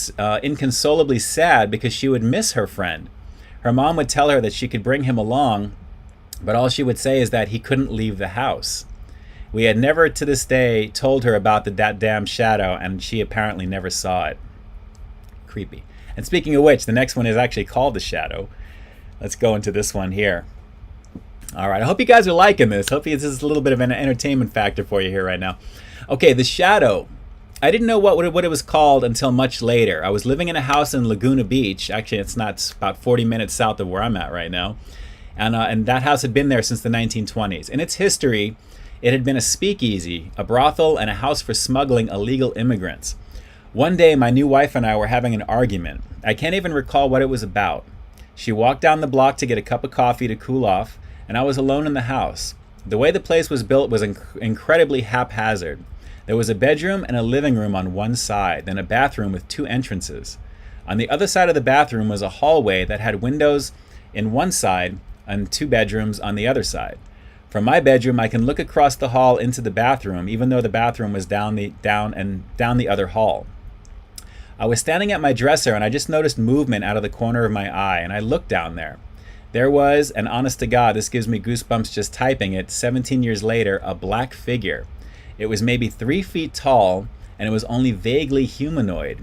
inconsolably sad because she would miss her friend. Her mom would tell her that she could bring him along, but all she would say is that he couldn't leave the house. We had never to this day told her about that damn shadow, and she apparently never saw it. Creepy. And speaking of which, the next one is actually called The Shadow. Let's go into this one here. All right, I hope you guys are liking this. Hopefully this is a little bit of an entertainment factor for you here right now. Okay, The Shadow. I didn't know what it was called until much later. I was living in a house in Laguna Beach. Actually, it's not, it's about 40 minutes south of where I'm at right now. And that house had been there since the 1920s. In its history, it had been a speakeasy, a brothel, and a house for smuggling illegal immigrants. One day, my new wife and I were having an argument. I can't even recall what it was about. She walked down the block to get a cup of coffee to cool off, and I was alone in the house. The way the place was built was incredibly haphazard. There was a bedroom and a living room on one side, then a bathroom with 2 entrances. On the other side of the bathroom was a hallway that had windows in one side and 2 bedrooms on the other side. From my bedroom, I can look across the hall into the bathroom, even though the bathroom was down the other hall. I was standing at my dresser and I just noticed movement out of the corner of my eye, and I looked down there. There was, and honest to God, this gives me goosebumps just typing it, 17 years later, a black figure. It was maybe 3 feet tall, and it was only vaguely humanoid.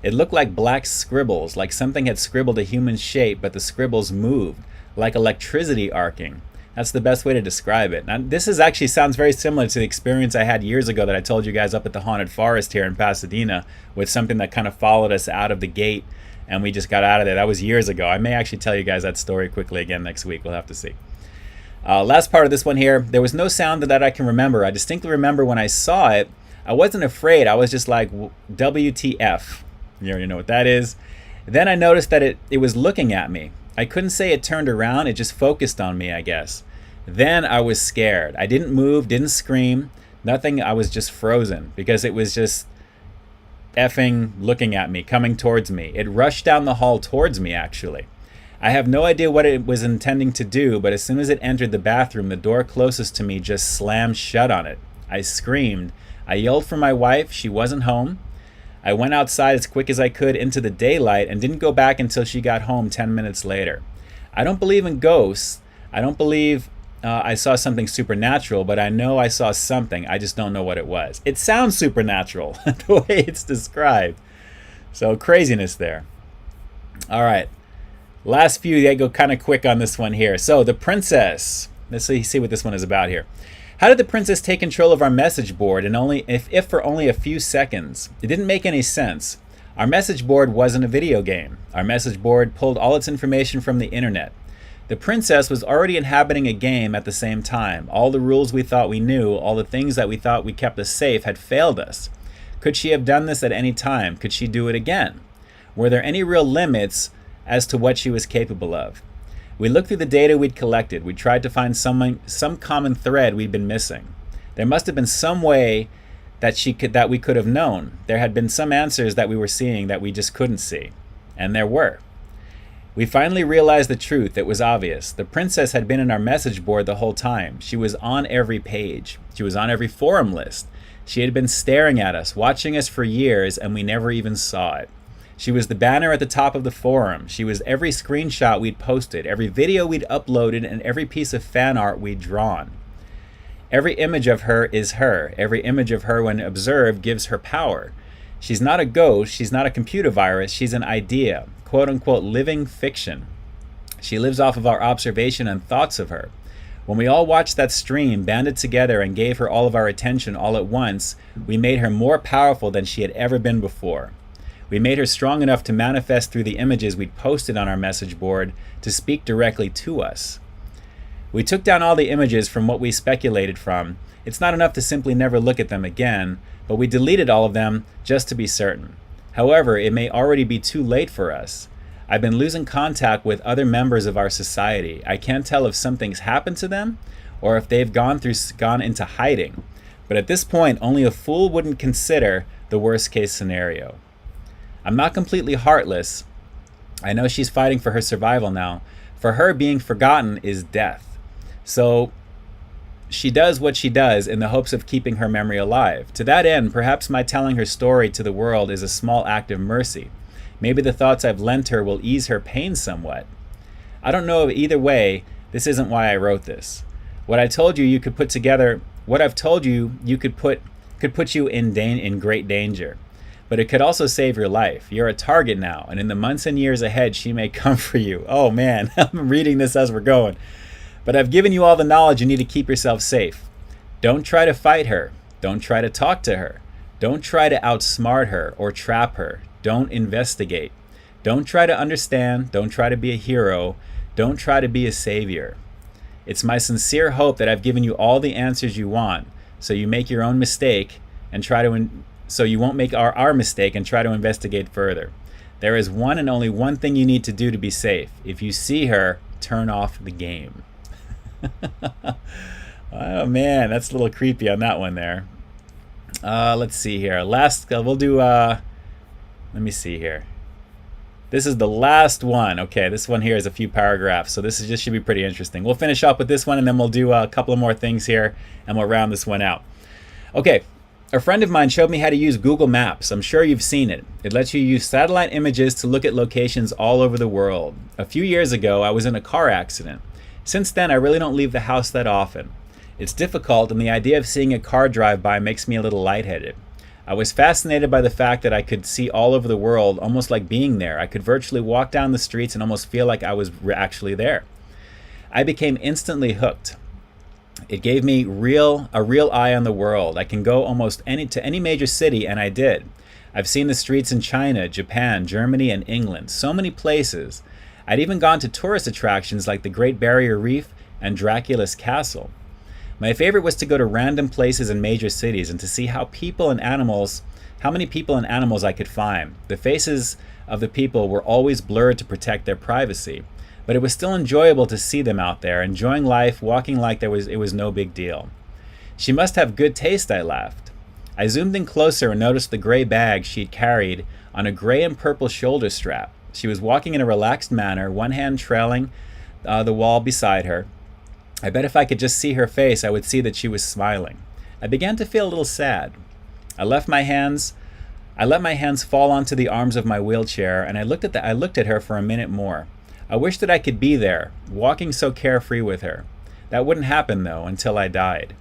It looked like black scribbles, like something had scribbled a human shape, but the scribbles moved, like electricity arcing. That's the best way to describe it. Now, this actually sounds very similar to the experience I had years ago that I told you guys up at the Haunted Forest here in Pasadena, with something that kind of followed us out of the gate, and we just got out of there. That was years ago. I may actually tell you guys that story quickly again next week. We'll have to see. Last part of this one here, there was no sound that I can remember. I distinctly remember when I saw it, I wasn't afraid. I was just like, WTF. You already know what that is. Then I noticed that it was looking at me. I couldn't say it turned around. It just focused on me, I guess. Then I was scared. I didn't move, didn't scream, nothing. I was just frozen because it was just effing looking at me, coming towards me. It rushed down the hall towards me, actually. I have no idea what it was intending to do, but as soon as it entered the bathroom, the door closest to me just slammed shut on it. I screamed. I yelled for my wife. She wasn't home. I went outside as quick as I could into the daylight and didn't go back until she got home 10 minutes later. I don't believe in ghosts. I don't believe I saw something supernatural, but I know I saw something. I just don't know what it was. It sounds supernatural, the way it's described. So craziness there. All right. Last few, I go kind of quick on this one here. So the princess. Let's see what this one is about here. How did the princess take control of our message board and if for only a few seconds? It didn't make any sense. Our message board wasn't a video game. Our message board pulled all its information from the internet. The princess was already inhabiting a game at the same time. All the rules we thought we knew, all the things that we thought we kept us safe had failed us. Could she have done this at any time? Could she do it again? Were there any real limits as to what she was capable of? We looked through the data we'd collected. We tried to find some common thread we'd been missing. There must have been some way that we could have known. There had been some answers that we were seeing that we just couldn't see. And there were. We finally realized the truth. It was obvious. The princess had been in our message board the whole time. She was on every page. She was on every forum list. She had been staring at us, watching us for years, and we never even saw it. She was the banner at the top of the forum. She was every screenshot we'd posted, every video we'd uploaded, and every piece of fan art we'd drawn. Every image of her is her. Every image of her, when observed, gives her power. She's not a ghost. She's not a computer virus. She's an idea. Quote-unquote living fiction. She lives off of our observation and thoughts of her. When we all watched that stream, banded together, and gave her all of our attention all at once, we made her more powerful than she had ever been before. We made her strong enough to manifest through the images we'd posted on our message board to speak directly to us. We took down all the images from what we speculated from. It's not enough to simply never look at them again, but we deleted all of them just to be certain. However, it may already be too late for us. I've been losing contact with other members of our society. I can't tell if something's happened to them or if they've gone into hiding. But at this point, only a fool wouldn't consider the worst case scenario. I'm not completely heartless. I know she's fighting for her survival now. For her, being forgotten is death. So she does what she does in the hopes of keeping her memory alive. To that end, perhaps my telling her story to the world is a small act of mercy. Maybe the thoughts I've lent her will ease her pain somewhat. I don't know, either way, this isn't why I wrote this. What I told you could put together What I've told you could put you in great danger. But it could also save your life. You're a target now, and in the months and years ahead, she may come for you. Oh man, I'm reading this as we're going. But I've given you all the knowledge you need to keep yourself safe. Don't try to fight her. Don't try to talk to her. Don't try to outsmart her or trap her. Don't investigate. Don't try to understand. Don't try to be a hero. Don't try to be a savior. It's my sincere hope that I've given you all the answers you want, so you make your own mistake and try to so you won't make our mistake and try to investigate further. There is one and only one thing you need to do to be safe. If you see her, turn off the game. Oh man, that's a little creepy on that one there. Let's see here. We'll do, let me see here. This is the last one. Okay, this one here is a few paragraphs, so this should be pretty interesting. We'll finish up with this one, and then we'll do a couple of more things here, and we'll round this one out. Okay, a friend of mine showed me how to use Google Maps. I'm sure you've seen it. It lets you use satellite images to look at locations all over the world. A few years ago, I was in a car accident. Since then, I really don't leave the house that often. It's difficult, and the idea of seeing a car drive by makes me a little lightheaded. I was fascinated by the fact that I could see all over the world, almost like being there. I could virtually walk down the streets and almost feel like I was actually there. I became instantly hooked. It gave me a real eye on the world. I can go almost to any major city, and I did. I've seen the streets in China, Japan, Germany, and England. So many places. I'd even gone to tourist attractions like the Great Barrier Reef and Dracula's Castle. My favorite was to go to random places in major cities and to see how many people and animals I could find. The faces of the people were always blurred to protect their privacy, but it was still enjoyable to see them out there, enjoying life, walking like it was no big deal. She must have good taste, I laughed. I zoomed in closer and noticed the gray bag she'd carried on a gray and purple shoulder strap. She was walking in a relaxed manner, one hand trailing the wall beside her. I bet if I could just see her face, I would see that she was smiling. I began to feel a little sad. I let my hands fall onto the arms of my wheelchair, and I looked at her for a minute more. I wished that I could be there, walking so carefree with her. That wouldn't happen, though, until I died.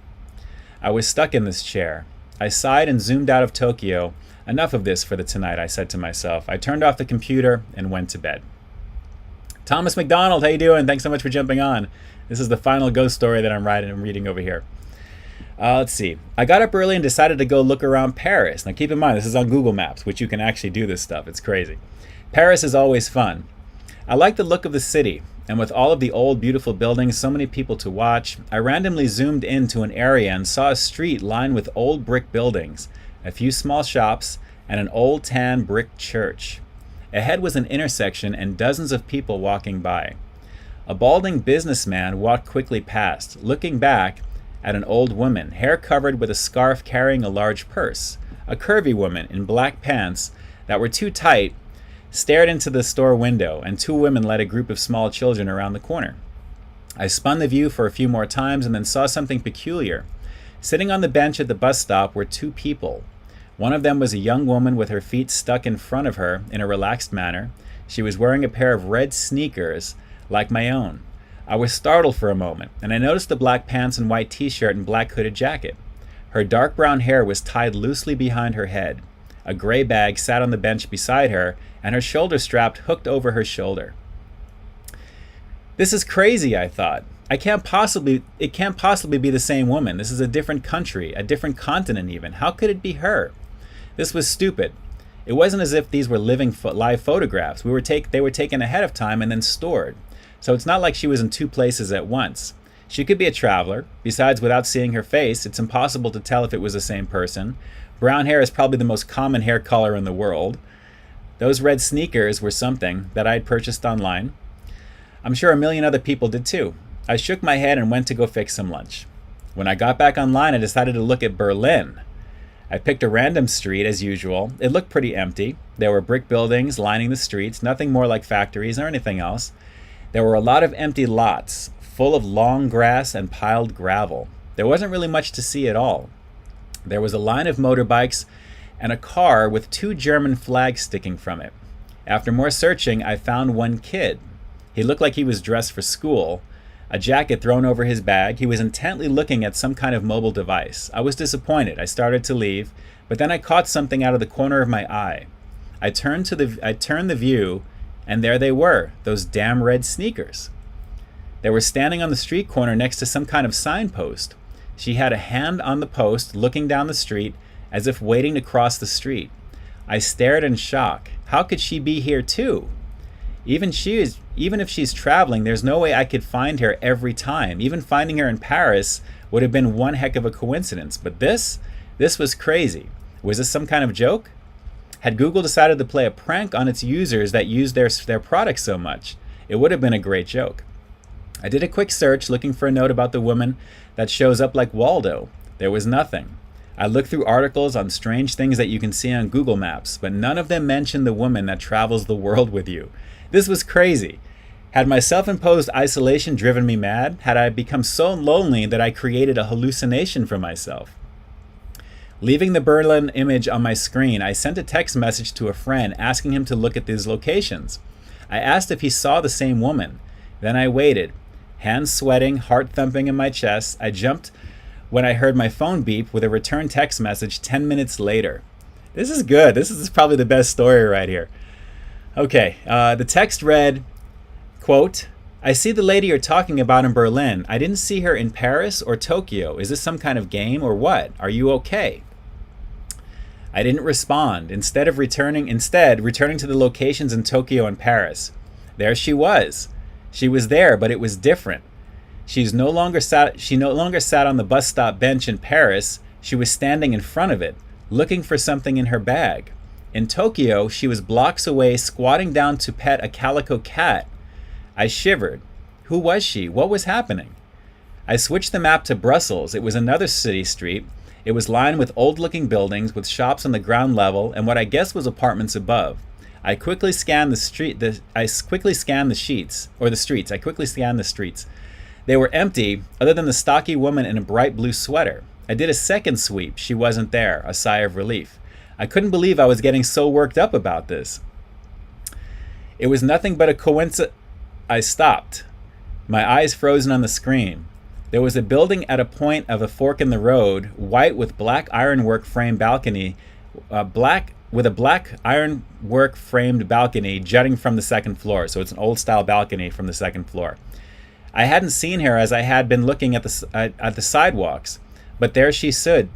I was stuck in this chair. I sighed and zoomed out of Tokyo. Enough of this for the tonight, I said to myself. I turned off the computer and went to bed. Thomas McDonald, how you doing? Thanks so much for jumping on. This is the final ghost story that I'm reading over here. Let's see. I got up early and decided to go look around Paris. Now keep in mind, this is on Google Maps, which you can actually do this stuff. It's crazy. Paris is always fun. I like the look of the city, and with all of the old, beautiful buildings, so many people to watch, I randomly zoomed into an area and saw a street lined with old brick buildings, a few small shops, and an old tan brick church. Ahead was an intersection and dozens of people walking by. A balding businessman walked quickly past, looking back at an old woman, hair covered with a scarf carrying a large purse. A curvy woman in black pants that were too tight stared into the store window, and two women led a group of small children around the corner. I spun the view for a few more times and then saw something peculiar. Sitting on the bench at the bus stop were two people. One of them was a young woman with her feet stuck in front of her in a relaxed manner. She was wearing a pair of red sneakers like my own. I was startled for a moment, and I noticed the black pants and white t-shirt and black hooded jacket. Her dark brown hair was tied loosely behind her head. A gray bag sat on the bench beside her, and her shoulder strap hooked over her shoulder. This is crazy, I thought. It can't possibly be the same woman. This is a different country, a different continent even. How could it be her? This was stupid. It wasn't as if these were live photographs. They were taken ahead of time and then stored. So it's not like she was in two places at once. She could be a traveler. Besides, without seeing her face, it's impossible to tell if it was the same person. Brown hair is probably the most common hair color in the world. Those red sneakers were something that I had purchased online. I'm sure a million other people did too. I shook my head and went to go fix some lunch. When I got back online, I decided to look at Berlin. I picked a random street as usual. It looked pretty empty. There were brick buildings lining the streets, nothing more like factories or anything else. There were a lot of empty lots, full of long grass and piled gravel. There wasn't really much to see at all. There was a line of motorbikes and a car with two German flags sticking from it. After more searching, I found one kid. He looked like he was dressed for school, a jacket thrown over his bag. He was intently looking at some kind of mobile device. I was disappointed. I started to leave, but then I caught something out of the corner of my eye. I turned the view, and there they were, those damn red sneakers. They were standing on the street corner next to some kind of signpost. She had a hand on the post, looking down the street, as if waiting to cross the street. I stared in shock. How could she be here too? Even if she's traveling, there's no way I could find her every time. Even finding her in Paris would have been one heck of a coincidence. But this was crazy. Was this some kind of joke? Had Google decided to play a prank on its users that use their products so much? It would have been a great joke. I did a quick search looking for a note about the woman that shows up like Waldo. There was nothing. I looked through articles on strange things that you can see on Google Maps, but none of them mentioned the woman that travels the world with you. This was crazy. Had my self-imposed isolation driven me mad? Had I become so lonely that I created a hallucination for myself? Leaving the Berlin image on my screen, I sent a text message to a friend asking him to look at these locations. I asked if he saw the same woman. Then I waited, hands sweating, heart thumping in my chest. I jumped when I heard my phone beep with a return text message 10 minutes later. This is good. This is probably the best story right here. Okay, the text read, quote, I see the lady you're talking about in Berlin. I didn't see her in Paris or Tokyo. Is this some kind of game or what? Are you okay? I didn't respond. Instead, returning to the locations in Tokyo and Paris. There she was. She was there, but it was different. She no longer sat on the bus stop bench in Paris. She was standing in front of it, looking for something in her bag. In Tokyo, she was blocks away, squatting down to pet a calico cat. I shivered. Who was she? What was happening? I switched the map to Brussels. It was another city street. It was lined with old-looking buildings with shops on the ground level and what I guess was apartments above. I quickly scanned the streets. They were empty, other than the stocky woman in a bright blue sweater. I did a second sweep. She wasn't there. A sigh of relief. I couldn't believe I was getting so worked up about this. It was nothing but a coincidence. I stopped, my eyes frozen on the screen. There was a building at a point of a fork in the road, white with black ironwork framed balcony, with a black ironwork framed balcony jutting from the second floor. So it's an old style balcony from the second floor. I hadn't seen her as I had been looking at the sidewalks, but there she stood,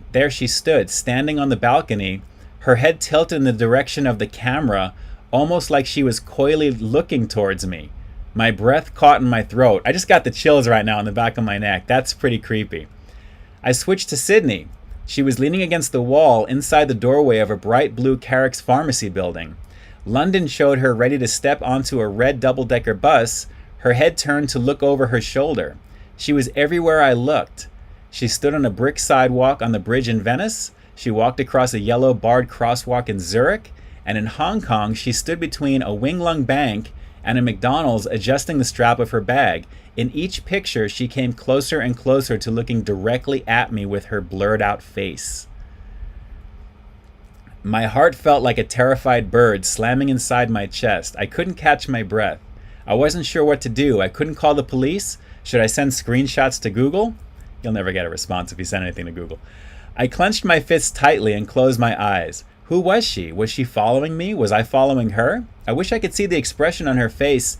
standing on the balcony, her head tilted in the direction of the camera, almost like she was coyly looking towards me. My breath caught in my throat. I just got the chills right now on the back of my neck. That's pretty creepy. I switched to Sydney. She was leaning against the wall inside the doorway of a bright blue Carrick's pharmacy building. London showed her ready to step onto a red double-decker bus, her head turned to look over her shoulder. She was everywhere I looked. She stood on a brick sidewalk on the bridge in Venice. She walked across a yellow barred crosswalk in Zurich. And in Hong Kong, she stood between a Wing Lung Bank and a McDonald's adjusting the strap of her bag. In each picture, she came closer and closer to looking directly at me with her blurred out face. My heart felt like a terrified bird slamming inside my chest. I couldn't catch my breath. I wasn't sure what to do. I couldn't call the police. Should I send screenshots to Google? You'll never get a response if you send anything to Google. I clenched my fists tightly and closed my eyes. Who was she? Was she following me? Was I following her? I wish I could see the expression on her face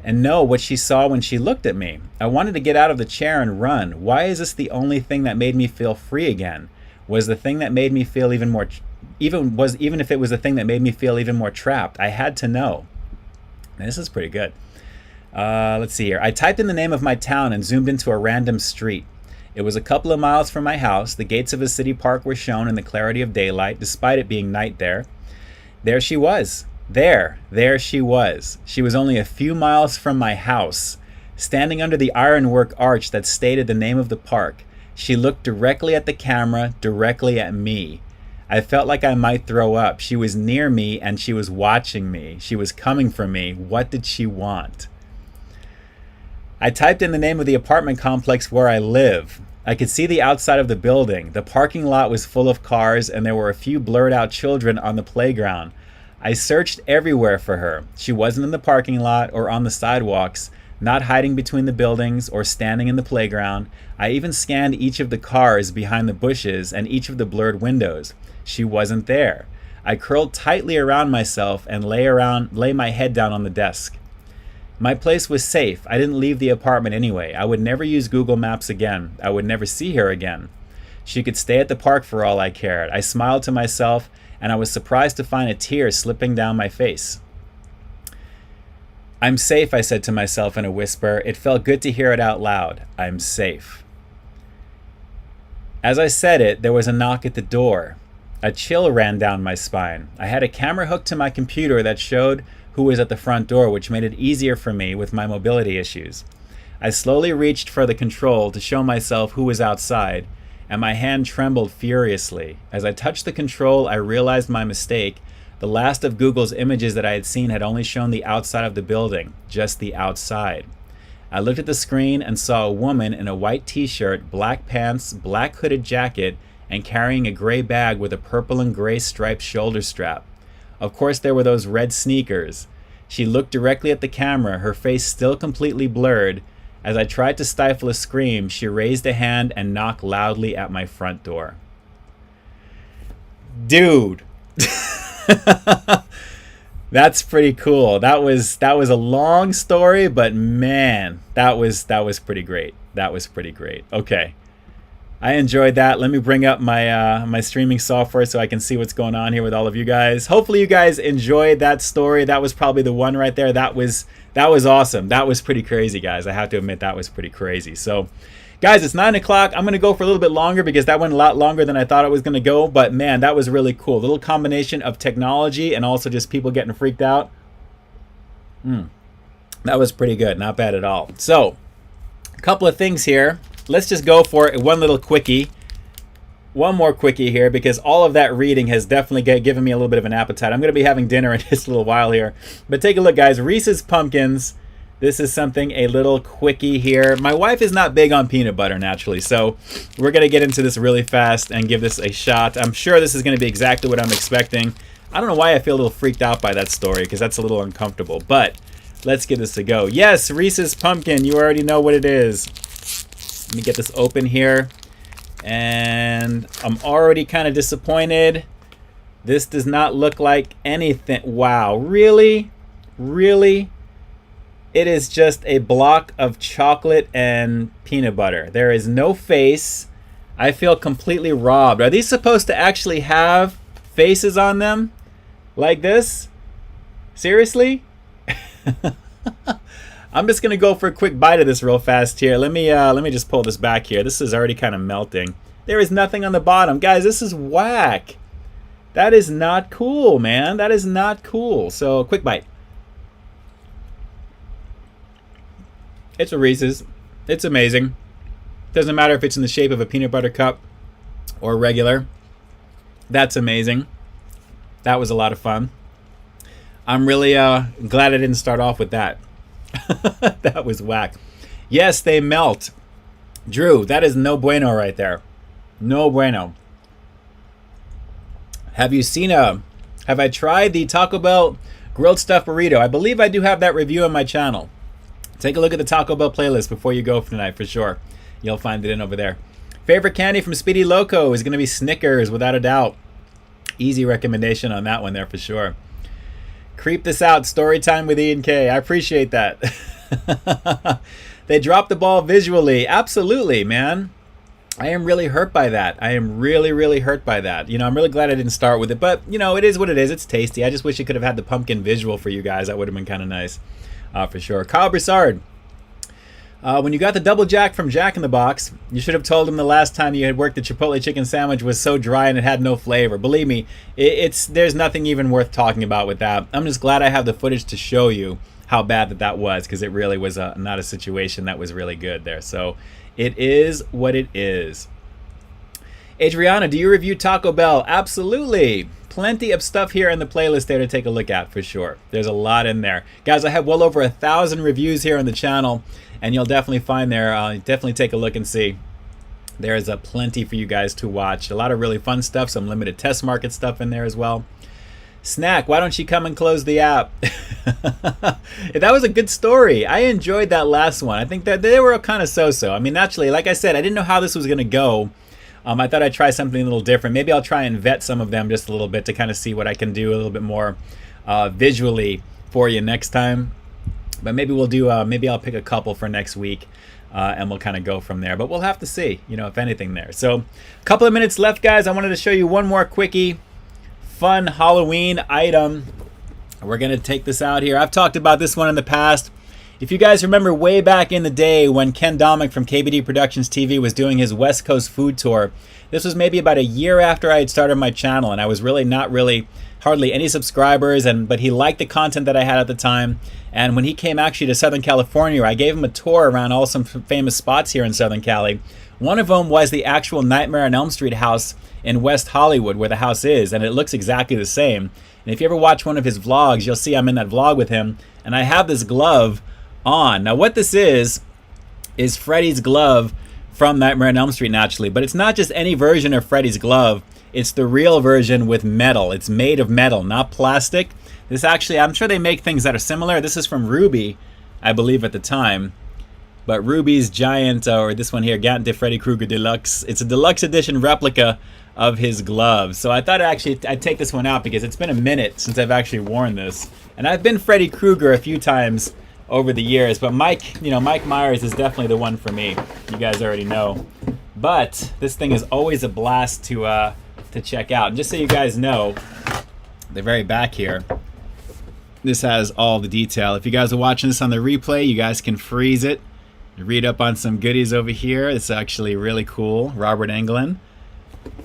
and know what she saw when she looked at me. I wanted to get out of the chair and run. Why is this the only thing that made me feel free again? Was the thing that made me feel even if it was the thing that made me feel even more trapped? I had to know. And this is pretty good. Let's see here. I typed in the name of my town and zoomed into a random street. It was a couple of miles from my house. The gates of a city park were shown in the clarity of daylight, despite it being night there. There she was. There she was. She was only a few miles from my house, standing under the ironwork arch that stated the name of the park. She looked directly at the camera, directly at me. I felt like I might throw up. She was near me and she was watching me. She was coming for me. What did she want? I typed in the name of the apartment complex where I live. I could see the outside of the building. The parking lot was full of cars and there were a few blurred out children on the playground. I searched everywhere for her. She wasn't in the parking lot or on the sidewalks. not hiding between the buildings or standing in the playground. I even scanned each of the cars behind the bushes and each of the blurred windows. She wasn't there. I curled tightly around myself and lay my head down on the desk. My place was safe. I didn't leave the apartment anyway. I would never use Google Maps again. I would never see her again. She could stay at the park for all I cared. I smiled to myself, and I was surprised to find a tear slipping down my face. I'm safe, I said to myself in a whisper. It felt good to hear it out loud. I'm safe. As I said it, there was a knock at the door. A chill ran down my spine. I had a camera hooked to my computer that showed who was at the front door, which made it easier for me with my mobility issues. I slowly reached for the control to show myself who was outside, and my hand trembled furiously. As I touched the control, I realized my mistake. The last of Google's images that I had seen had only shown the outside of the building, just the outside. I looked at the screen and saw a woman in a white t-shirt, black pants, black hooded jacket, and carrying a gray bag with a purple and gray striped shoulder strap. Of course, there were those red sneakers. She looked directly at the camera, her face still completely blurred. As I tried to stifle a scream, she raised a hand and knocked loudly at my front door. Dude. That's pretty cool. That was a long story, but man, that was pretty great. That was pretty great. Okay. I enjoyed that. Let me bring up my my streaming software so I can see what's going on here with all of you guys. Hopefully you guys enjoyed that story. That was probably the one right there. That was awesome. That was pretty crazy, guys. I have to admit that was pretty crazy. So, guys, it's 9 o'clock. I'm going to go for a little bit longer because that went a lot longer than I thought it was going to go. But, man, that was really cool. A little combination of technology and also just people getting freaked out. That was pretty good. Not bad at all. So, a couple of things here. Let's just go for it. One little quickie. One more quickie here because all of that reading has definitely given me a little bit of an appetite. I'm going to be having dinner in just a little while here. But take a look, guys. Reese's Pumpkins. This is something, a little quickie here. My wife is not big on peanut butter, naturally. So we're going to get into this really fast and give this a shot. I'm sure this is going to be exactly what I'm expecting. I don't know why I feel a little freaked out by that story because that's a little uncomfortable. But let's give this a go. Yes, Reese's Pumpkin. You already know what it is. Let me get this open here. And I'm already kind of disappointed. This does not look like anything. Wow, really? Really? It is just a block of chocolate and peanut butter. There is no face. I feel completely robbed. Are these supposed to actually have faces on them? Like this? Seriously? I'm just gonna go for a quick bite of this real fast here. Let me just pull this back here. This is already kind of melting. There is nothing on the bottom. Guys, this is whack. That is not cool, man. That is not cool. So, quick bite. It's a Reese's. It's amazing. Doesn't matter if it's in the shape of a peanut butter cup or regular. That's amazing. That was a lot of fun. I'm really glad I didn't start off with that. That was whack. Yes, they melt. Drew, that is no bueno right there. No bueno. Have I tried the Taco Bell grilled stuffed burrito? I believe I do have that review on my channel. Take a look at the Taco Bell playlist before you go for tonight for sure. You'll find it in over there. Favorite candy from Speedy Loco is going to be Snickers without a doubt. Easy recommendation on that one there for sure. Creep this out. Story time with E and K. I appreciate that. They dropped the ball visually. Absolutely, man. I am really hurt by that. I am really, really hurt by that. You know, I'm really glad I didn't start with it. But, you know, it is what it is. It's tasty. I just wish it could have had the pumpkin visual for you guys. That would have been kind of nice. For sure. Kyle Broussard. When you got the double jack from Jack in the Box, you should have told him the last time you had worked the Chipotle chicken sandwich was so dry and it had no flavor. Believe me, there's nothing even worth talking about with that. I'm just glad I have the footage to show you how bad that was, because it really was not a situation that was really good there. So it is what it is. Adriana, do you review Taco Bell? Absolutely. Plenty of stuff here in the playlist there to take a look at for sure. There's a lot in there. Guys, I have well over 1,000 reviews here on the channel, and you'll definitely find there, definitely take a look and see. There's plenty for you guys to watch. A lot of really fun stuff, some limited test market stuff in there as well. Snack, why don't you come and close the app? That was a good story. I enjoyed that last one. I think that they were kind of so-so. I mean, naturally, like I said, I didn't know how this was going to go. I thought I'd try something a little different. Maybe I'll try and vet some of them just a little bit to kind of see what I can do a little bit more visually for you next time. But maybe we'll do, maybe I'll pick a couple for next week. And we'll kind of go from there. But we'll have to see, if anything there. So a couple of minutes left, guys. I wanted to show you one more quickie fun Halloween item. We're going to take this out here. I've talked about this one in the past. If you guys remember way back in the day when Ken Domick from KBD Productions TV was doing his West Coast food tour, this was maybe about a year after I had started my channel, and I was really not hardly any subscribers, but he liked the content that I had at the time. And when he came actually to Southern California, I gave him a tour around all some famous spots here in Southern Cali. One of them was the actual Nightmare on Elm Street house in West Hollywood, where the house is, and it looks exactly the same. And if you ever watch one of his vlogs, you'll see I'm in that vlog with him, and I have this glove on. Now what this is Freddy's glove from Nightmare on Elm Street, naturally, but it's not just any version of Freddy's glove. It's the real version with metal. It's made of metal, not plastic. This actually, I'm sure they make things that are similar. This is from Ruby, I believe at the time. But Ruby's giant, or this one here, Gant de Freddy Krueger Deluxe. It's a deluxe edition replica of his glove. So I thought I'd take this one out because it's been a minute since I've actually worn this. And I've been Freddy Krueger a few times over the years, but Mike Myers is definitely the one for me. You guys already know. But this thing is always a blast to check out. And just so you guys know, the very back here, this has all the detail. If you guys are watching this on the replay, you guys can freeze it, read up on some goodies over here. It's actually really cool. Robert Englund,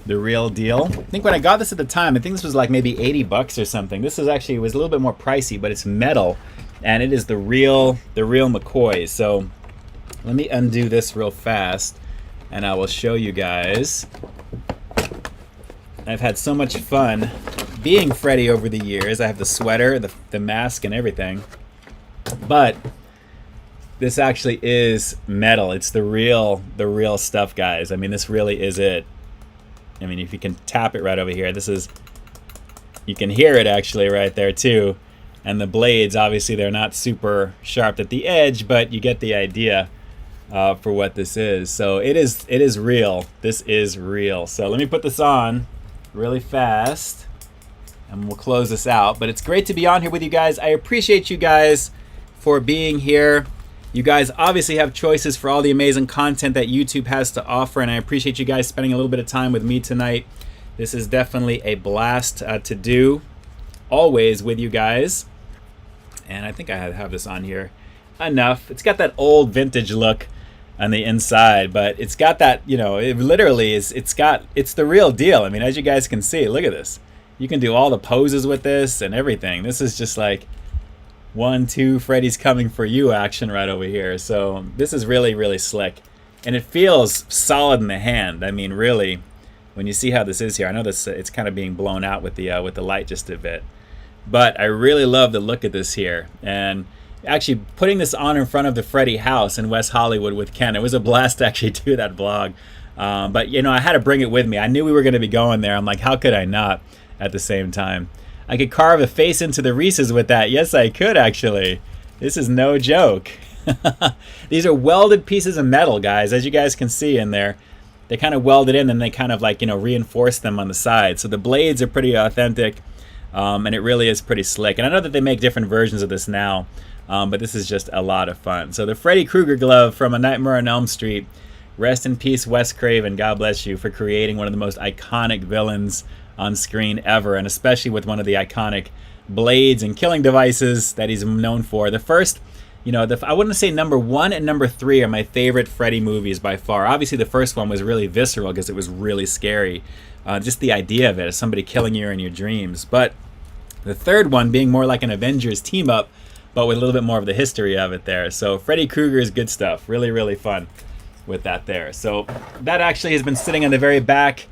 the real deal. I think when I got this at the time, I think this was like maybe 80 bucks or something. This was actually, it was a little bit more pricey, but it's metal, and it is the real McCoy. So let me undo this real fast, and I will show you guys. I've had so much fun being Freddy over the years. I have the sweater, the mask, and everything. But this actually is metal. It's the real stuff, guys. I mean, this really is it. I mean, if you can tap it right over here, you can hear it actually right there too. And the blades, obviously, they're not super sharp at the edge, but you get the idea for what this is. So it is real. This is real. So let me put this on really fast, and we'll close this out. But it's great to be on here with you guys. I appreciate you guys for being here. You guys obviously have choices for all the amazing content that YouTube has to offer, and I appreciate you guys spending a little bit of time with me tonight. This is definitely a blast to do, always with you guys. And I think I have this on here enough. It's got that old vintage look on the inside, but it's got that, it literally is, it's the real deal. I mean, as you guys can see, look at this. You can do all the poses with this and everything. This is just like 1, 2, Freddy's coming for you action right over here. So this is really, really slick, and it feels solid in the hand. I mean, really, when you see how this is here, I know this it's kind of being blown out with the light just a bit, but I really love the look of this here. And actually putting this on in front of the Freddy house in West Hollywood with Ken, it was a blast to actually do that vlog. But I had to bring it with me. I knew we were going to be going there. I'm like, how could I not at the same time? I could carve a face into the Reese's with that. Yes, I could actually. This is no joke. These are welded pieces of metal, guys, as you guys can see in there. They kind of welded in, and they kind of like, reinforce them on the side. So the blades are pretty authentic, and it really is pretty slick. And I know that they make different versions of this now, but this is just a lot of fun. So the Freddy Krueger glove from A Nightmare on Elm Street. Rest in peace, Wes Craven. God bless you for creating one of the most iconic villains on screen ever, and especially with one of the iconic blades and killing devices that he's known for. The first, I wouldn't say number 1 and number 3 are my favorite Freddy movies by far. Obviously, the first one was really visceral because it was really scary. Just the idea of it, as somebody killing you in your dreams. But the third one being more like an Avengers team up, but with a little bit more of the history of it there. So Freddy Krueger is good stuff. Really, really fun with that there. So that actually has been sitting on the very back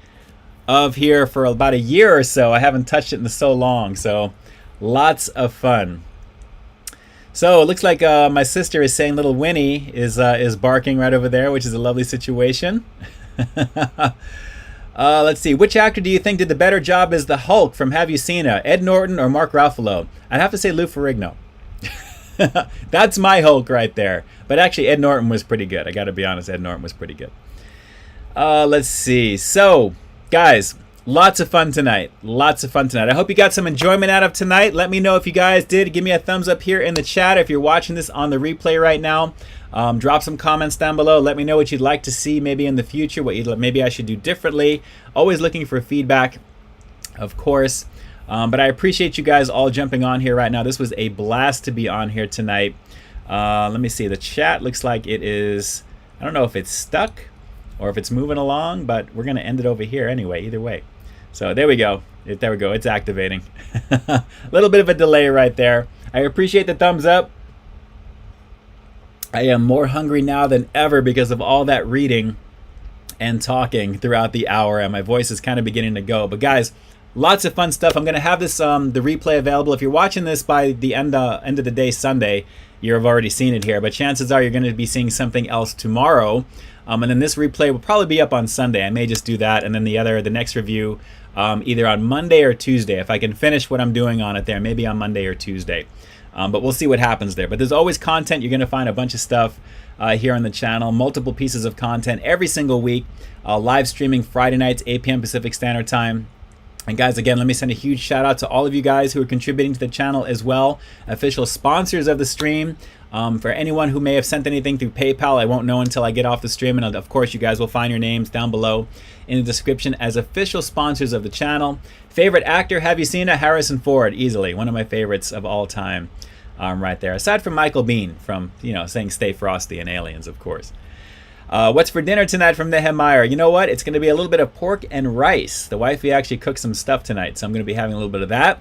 of here for about a year or so. I haven't touched it in so long, so lots of fun. So it looks like my sister is saying little Winnie is barking right over there, which is a lovely situation. Let's see. Which actor do you think did the better job as the Hulk from Have You Seen It? Ed Norton or Mark Ruffalo? I'd have to say Lou Ferrigno. That's my Hulk right there. But actually, Ed Norton was pretty good. I got to be honest, Ed Norton was pretty good. Let's see. So, guys, lots of fun tonight. Lots of fun tonight. I hope you got some enjoyment out of tonight. Let me know if you guys did. Give me a thumbs up here in the chat if you're watching this on the replay right now. Drop some comments down below. Let me know what you'd like to see maybe in the future, what maybe I should do differently. Always looking for feedback, of course. But I appreciate you guys all jumping on here right now. This was a blast to be on here tonight. Let me see. The chat looks like it is, I don't know if it's stuck or if it's moving along, but we're going to end it over here anyway, either way. So there we go. There we go. It's activating. A little bit of a delay right there. I appreciate the thumbs up. I am more hungry now than ever because of all that reading and talking throughout the hour, and my voice is kind of beginning to go. But guys, lots of fun stuff. I'm going to have this the replay available. If you're watching this by the end of the day Sunday, you've already seen it here. But chances are you're going to be seeing something else tomorrow. And then this replay will probably be up on Sunday. I may just do that, and then the next review either on Monday or Tuesday. If I can finish what I'm doing on it there, maybe on Monday or Tuesday. But we'll see what happens there. But there's always content. You're going to find a bunch of stuff here on the channel. Multiple pieces of content every single week. Live streaming Friday nights, 8 p.m. Pacific Standard Time. And guys, again, let me send a huge shout out to all of you guys who are contributing to the channel as well. Official sponsors of the stream. For anyone who may have sent anything through PayPal, I won't know until I get off the stream. And of course, you guys will find your names down below in the description as official sponsors of the channel. Favorite actor, have you seen it? Harrison Ford, easily. One of my favorites of all time right there. Aside from Michael Biehn from, saying Stay Frosty and Aliens, of course. What's for dinner tonight from Nehemiah? You know what? It's going to be a little bit of pork and rice. The wifey actually cooked some stuff tonight, so I'm going to be having a little bit of that.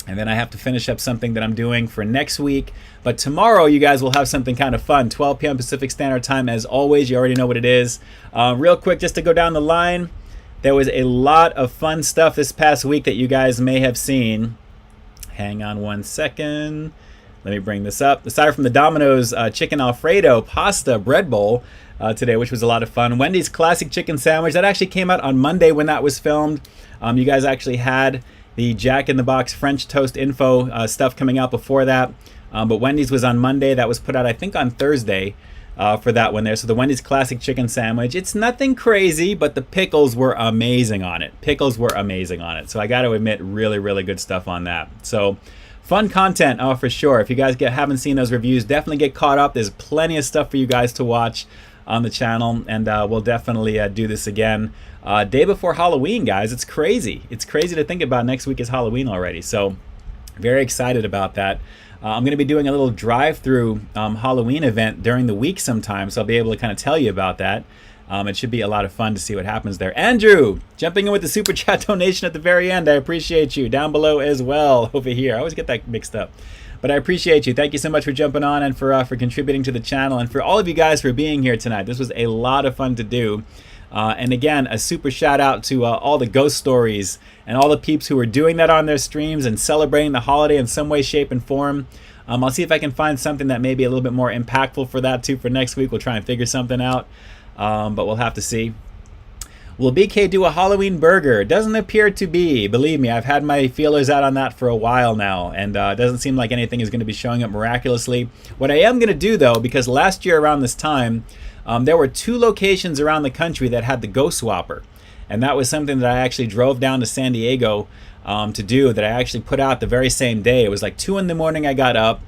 And then I have to finish up something that I'm doing for next week. But tomorrow, you guys will have something kind of fun. 12 p.m. Pacific Standard Time, as always. You already know what it is. Real quick, just to go down the line, there was a lot of fun stuff this past week that you guys may have seen. Hang on one second. Let me bring this up. Aside from the Domino's Chicken Alfredo Pasta Bread Bowl today, which was a lot of fun. Wendy's Classic Chicken Sandwich. That actually came out on Monday when that was filmed. You guys actually had the Jack in the Box French Toast Info stuff coming out before that. But Wendy's was on Monday. That was put out, I think, on Thursday for that one there. So the Wendy's Classic Chicken Sandwich. It's nothing crazy, but the pickles were amazing on it. Pickles were amazing on it. So I got to admit, really, really good stuff on that. So fun content, for sure. If you guys haven't seen those reviews, definitely get caught up. There's plenty of stuff for you guys to watch on the channel, and we'll definitely do this again. Day before Halloween, guys. It's crazy. It's crazy to think about next week is Halloween already. So very excited about that. I'm going to be doing a little drive-through Halloween event during the week sometime, so I'll be able to kind of tell you about that. It should be a lot of fun to see what happens there. Andrew, jumping in with the super chat donation at the very end. I appreciate you. Down below as well over here. I always get that mixed up. But I appreciate you. Thank you so much for jumping on and for contributing to the channel, and for all of you guys for being here tonight. This was a lot of fun to do. And again, a super shout out to all the ghost stories and all the peeps who are doing that on their streams and celebrating the holiday in some way, shape, and form. I'll see if I can find something that may be a little bit more impactful for that too for next week. We'll try and figure something out, but we'll have to see. Will BK do a Halloween burger? Doesn't appear to be. Believe me, I've had my feelers out on that for a while now, and it doesn't seem like anything is going to be showing up miraculously. What I am going to do, though, because last year around this time, there were 2 locations around the country that had the Ghost Swapper, and that was something that I actually drove down to San Diego to do, that I actually put out the very same day. It was like 2 in the morning I got up,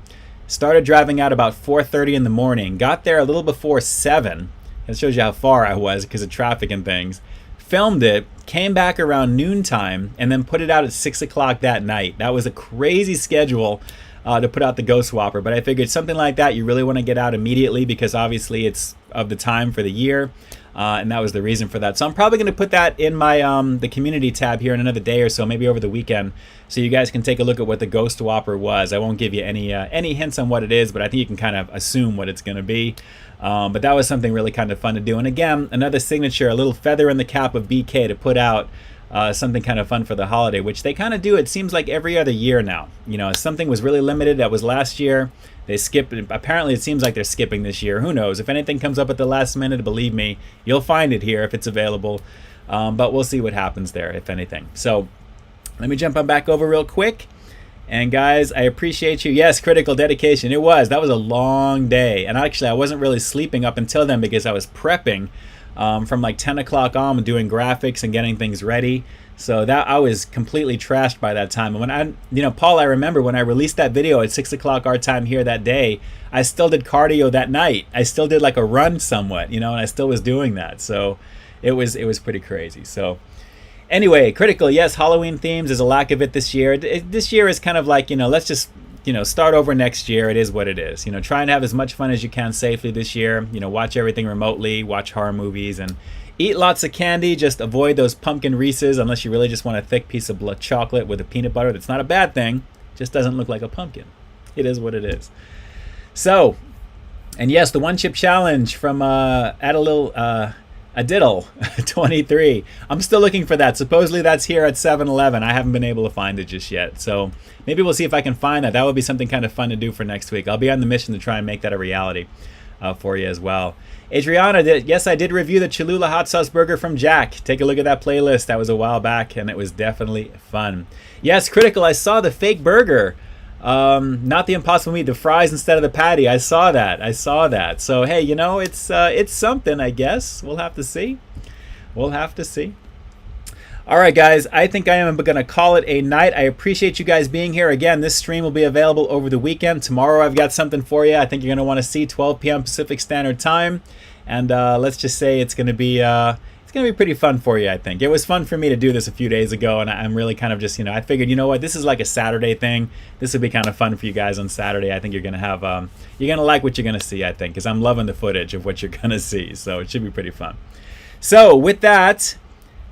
started driving out about 4:30 in the morning, got there a little before 7. That shows you how far I was because of traffic and things. Filmed it, came back around noontime, and then put it out at 6 o'clock that night. That was a crazy schedule to put out the Ghost Swapper, but I figured something like that you really want to get out immediately because obviously it's of the time for the year, and that was the reason for that. So I'm probably going to put that in my the community tab here in another day or so, maybe over the weekend, so you guys can take a look at what the Ghost Swapper was. I won't give you any hints on what it is, but I think you can kind of assume what it's going to be. But that was something really kind of fun to do. And again, another signature, a little feather in the cap of BK to put out something kind of fun for the holiday, which they kind of do, it seems like every other year now. You know, something was really limited. That was last year. They skipped. Apparently, it seems like they're skipping this year. Who knows? If anything comes up at the last minute, believe me, you'll find it here if it's available. But we'll see what happens there, if anything. So let me jump on back over real quick. And guys, I appreciate you. Yes, critical dedication. It was. That was a long day. And actually, I wasn't really sleeping up until then because I was prepping from like 10 o'clock on, doing graphics and getting things ready. So that I was completely trashed by that time. And when Paul, I remember when I released that video at 6 o'clock our time here that day, I still did cardio that night. I still did like a run somewhat, and I still was doing that. So it was pretty crazy. So anyway, critical, yes, Halloween themes. There's a lack of it this year. This year is kind of like, let's just, start over next year. It is what it is. Try and have as much fun as you can safely this year. Watch everything remotely, watch horror movies, and eat lots of candy. Just avoid those pumpkin Reese's unless you really just want a thick piece of chocolate with a peanut butter. That's not a bad thing. Just doesn't look like a pumpkin. It is what it is. So, and yes, the one chip challenge from Diddle 23. I'm still looking for that. Supposedly that's here at 7-Eleven. I haven't been able to find it just yet. So maybe we'll see if I can find that. That would be something kind of fun to do for next week. I'll be on the mission to try and make that a reality for you as well. Adriana, yes, I did review the Cholula hot sauce burger from Jack. Take a look at that playlist. That was a while back, and it was definitely fun. Yes, critical. I saw the fake burger. Not the Impossible Meat, the fries instead of the patty. I saw that. So hey, it's something, I guess. We'll have to see. All right, guys, I think I am going to call it a night. I appreciate you guys being here. Again, this stream will be available over the weekend. Tomorrow I've got something for you. I think you're going to want to see 12 p.m. Pacific Standard Time. And let's just say it's going to be pretty fun for you, I think. It was fun for me to do this a few days ago, and I'm really kind of just, I figured, this is like a Saturday thing. This would be kind of fun for you guys on Saturday. I think you're going to have, you're going to like what you're going to see, I think, because I'm loving the footage of what you're going to see. So it should be pretty fun. So with that,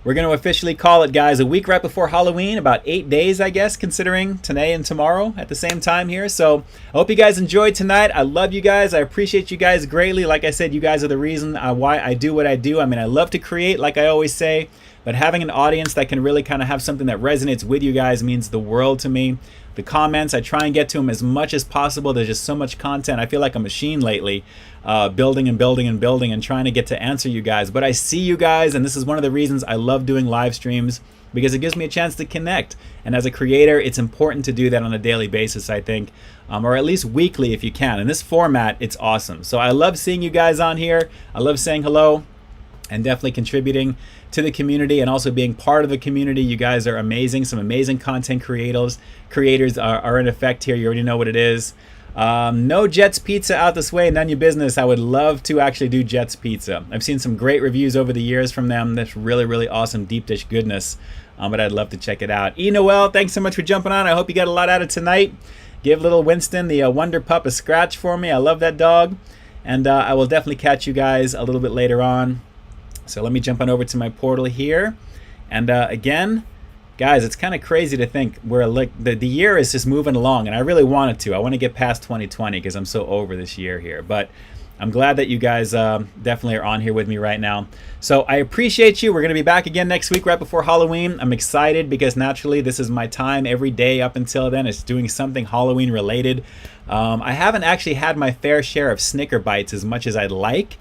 we're going to officially call it, guys, a week right before Halloween, about 8 days, I guess, considering today and tomorrow at the same time here. So I hope you guys enjoyed tonight. I love you guys. I appreciate you guys greatly. Like I said, you guys are the reason why I do what I do. I mean, I love to create, like I always say, but having an audience that can really kind of have something that resonates with you guys means the world to me. The comments, I try and get to them as much as possible. There's just so much content. I feel like a machine lately, building and trying to get to answer you guys. But I see you guys, and this is one of the reasons I love doing live streams, because it gives me a chance to connect. And as a creator, it's important to do that on a daily basis, I think, or at least weekly if you can. In this format, it's awesome. So I love seeing you guys on here. I love saying hello and definitely contributing to the community and also being part of the community. You guys are amazing. Some amazing content creators are in effect here. You already know what it is. No Jets Pizza out this way, none of your business. I would love to actually do Jets Pizza. I've seen some great reviews over the years from them. That's really, really awesome deep dish goodness. But I'd love to check it out. E. Noel, thanks so much for jumping on. I hope you got a lot out of tonight. Give little Winston, the Wonder Pup, a scratch for me. I love that dog. And I will definitely catch you guys a little bit later on. So let me jump on over to my portal here. And again, guys, it's kind of crazy to think we're like the year is just moving along, and I really wanted to. I want to get past 2020 because I'm so over this year here. But I'm glad that you guys definitely are on here with me right now. So I appreciate you. We're going to be back again next week right before Halloween. I'm excited because naturally this is my time every day up until then. It's doing something Halloween related. I haven't actually had my fair share of Snicker bites as much as I'd like.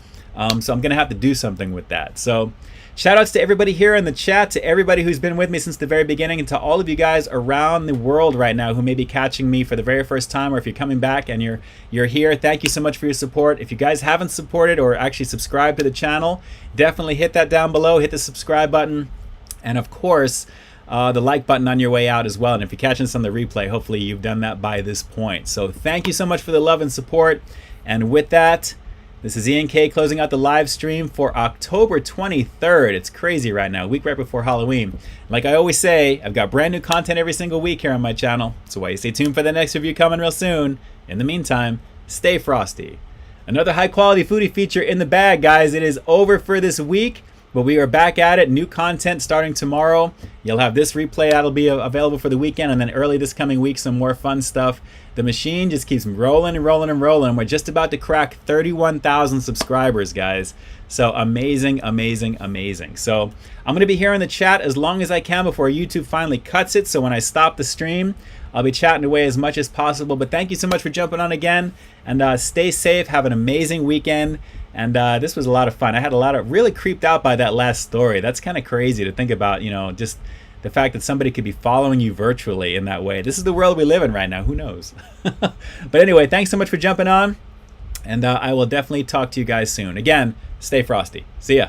So I'm going to have to do something with that. So shout outs to everybody here in the chat, to everybody who's been with me since the very beginning, and to all of you guys around the world right now who may be catching me for the very first time, or if you're coming back and you're here, thank you so much for your support. If you guys haven't supported or actually subscribed to the channel, definitely hit that down below, hit the subscribe button, and of course, the like button on your way out as well. And if you're catching this on the replay, hopefully you've done that by this point. So thank you so much for the love and support. And with that, this is Ian K closing out the live stream for October 23rd. It's crazy right now, a week right before Halloween. Like I always say, I've got brand new content every single week here on my channel. So why you stay tuned for the next review coming real soon. In the meantime, stay frosty. Another high quality foodie feature in the bag, guys. It is over for this week, but we are back at it. New content starting tomorrow. You'll have this replay that'll be available for the weekend, and then early this coming week, some more fun stuff. The machine just keeps rolling and rolling and rolling. We're just about to crack 31,000 subscribers, guys. So amazing, amazing, amazing. So I'm going to be here in the chat as long as I can before YouTube finally cuts it. So when I stop the stream, I'll be chatting away as much as possible. But thank you so much for jumping on again. And stay safe. Have an amazing weekend. And this was a lot of fun. I had a lot of really creeped out by that last story. That's kind of crazy to think about, just the fact that somebody could be following you virtually in that way. This is the world we live in right now. Who knows? But anyway, thanks so much for jumping on. And I will definitely talk to you guys soon. Again, stay frosty. See ya.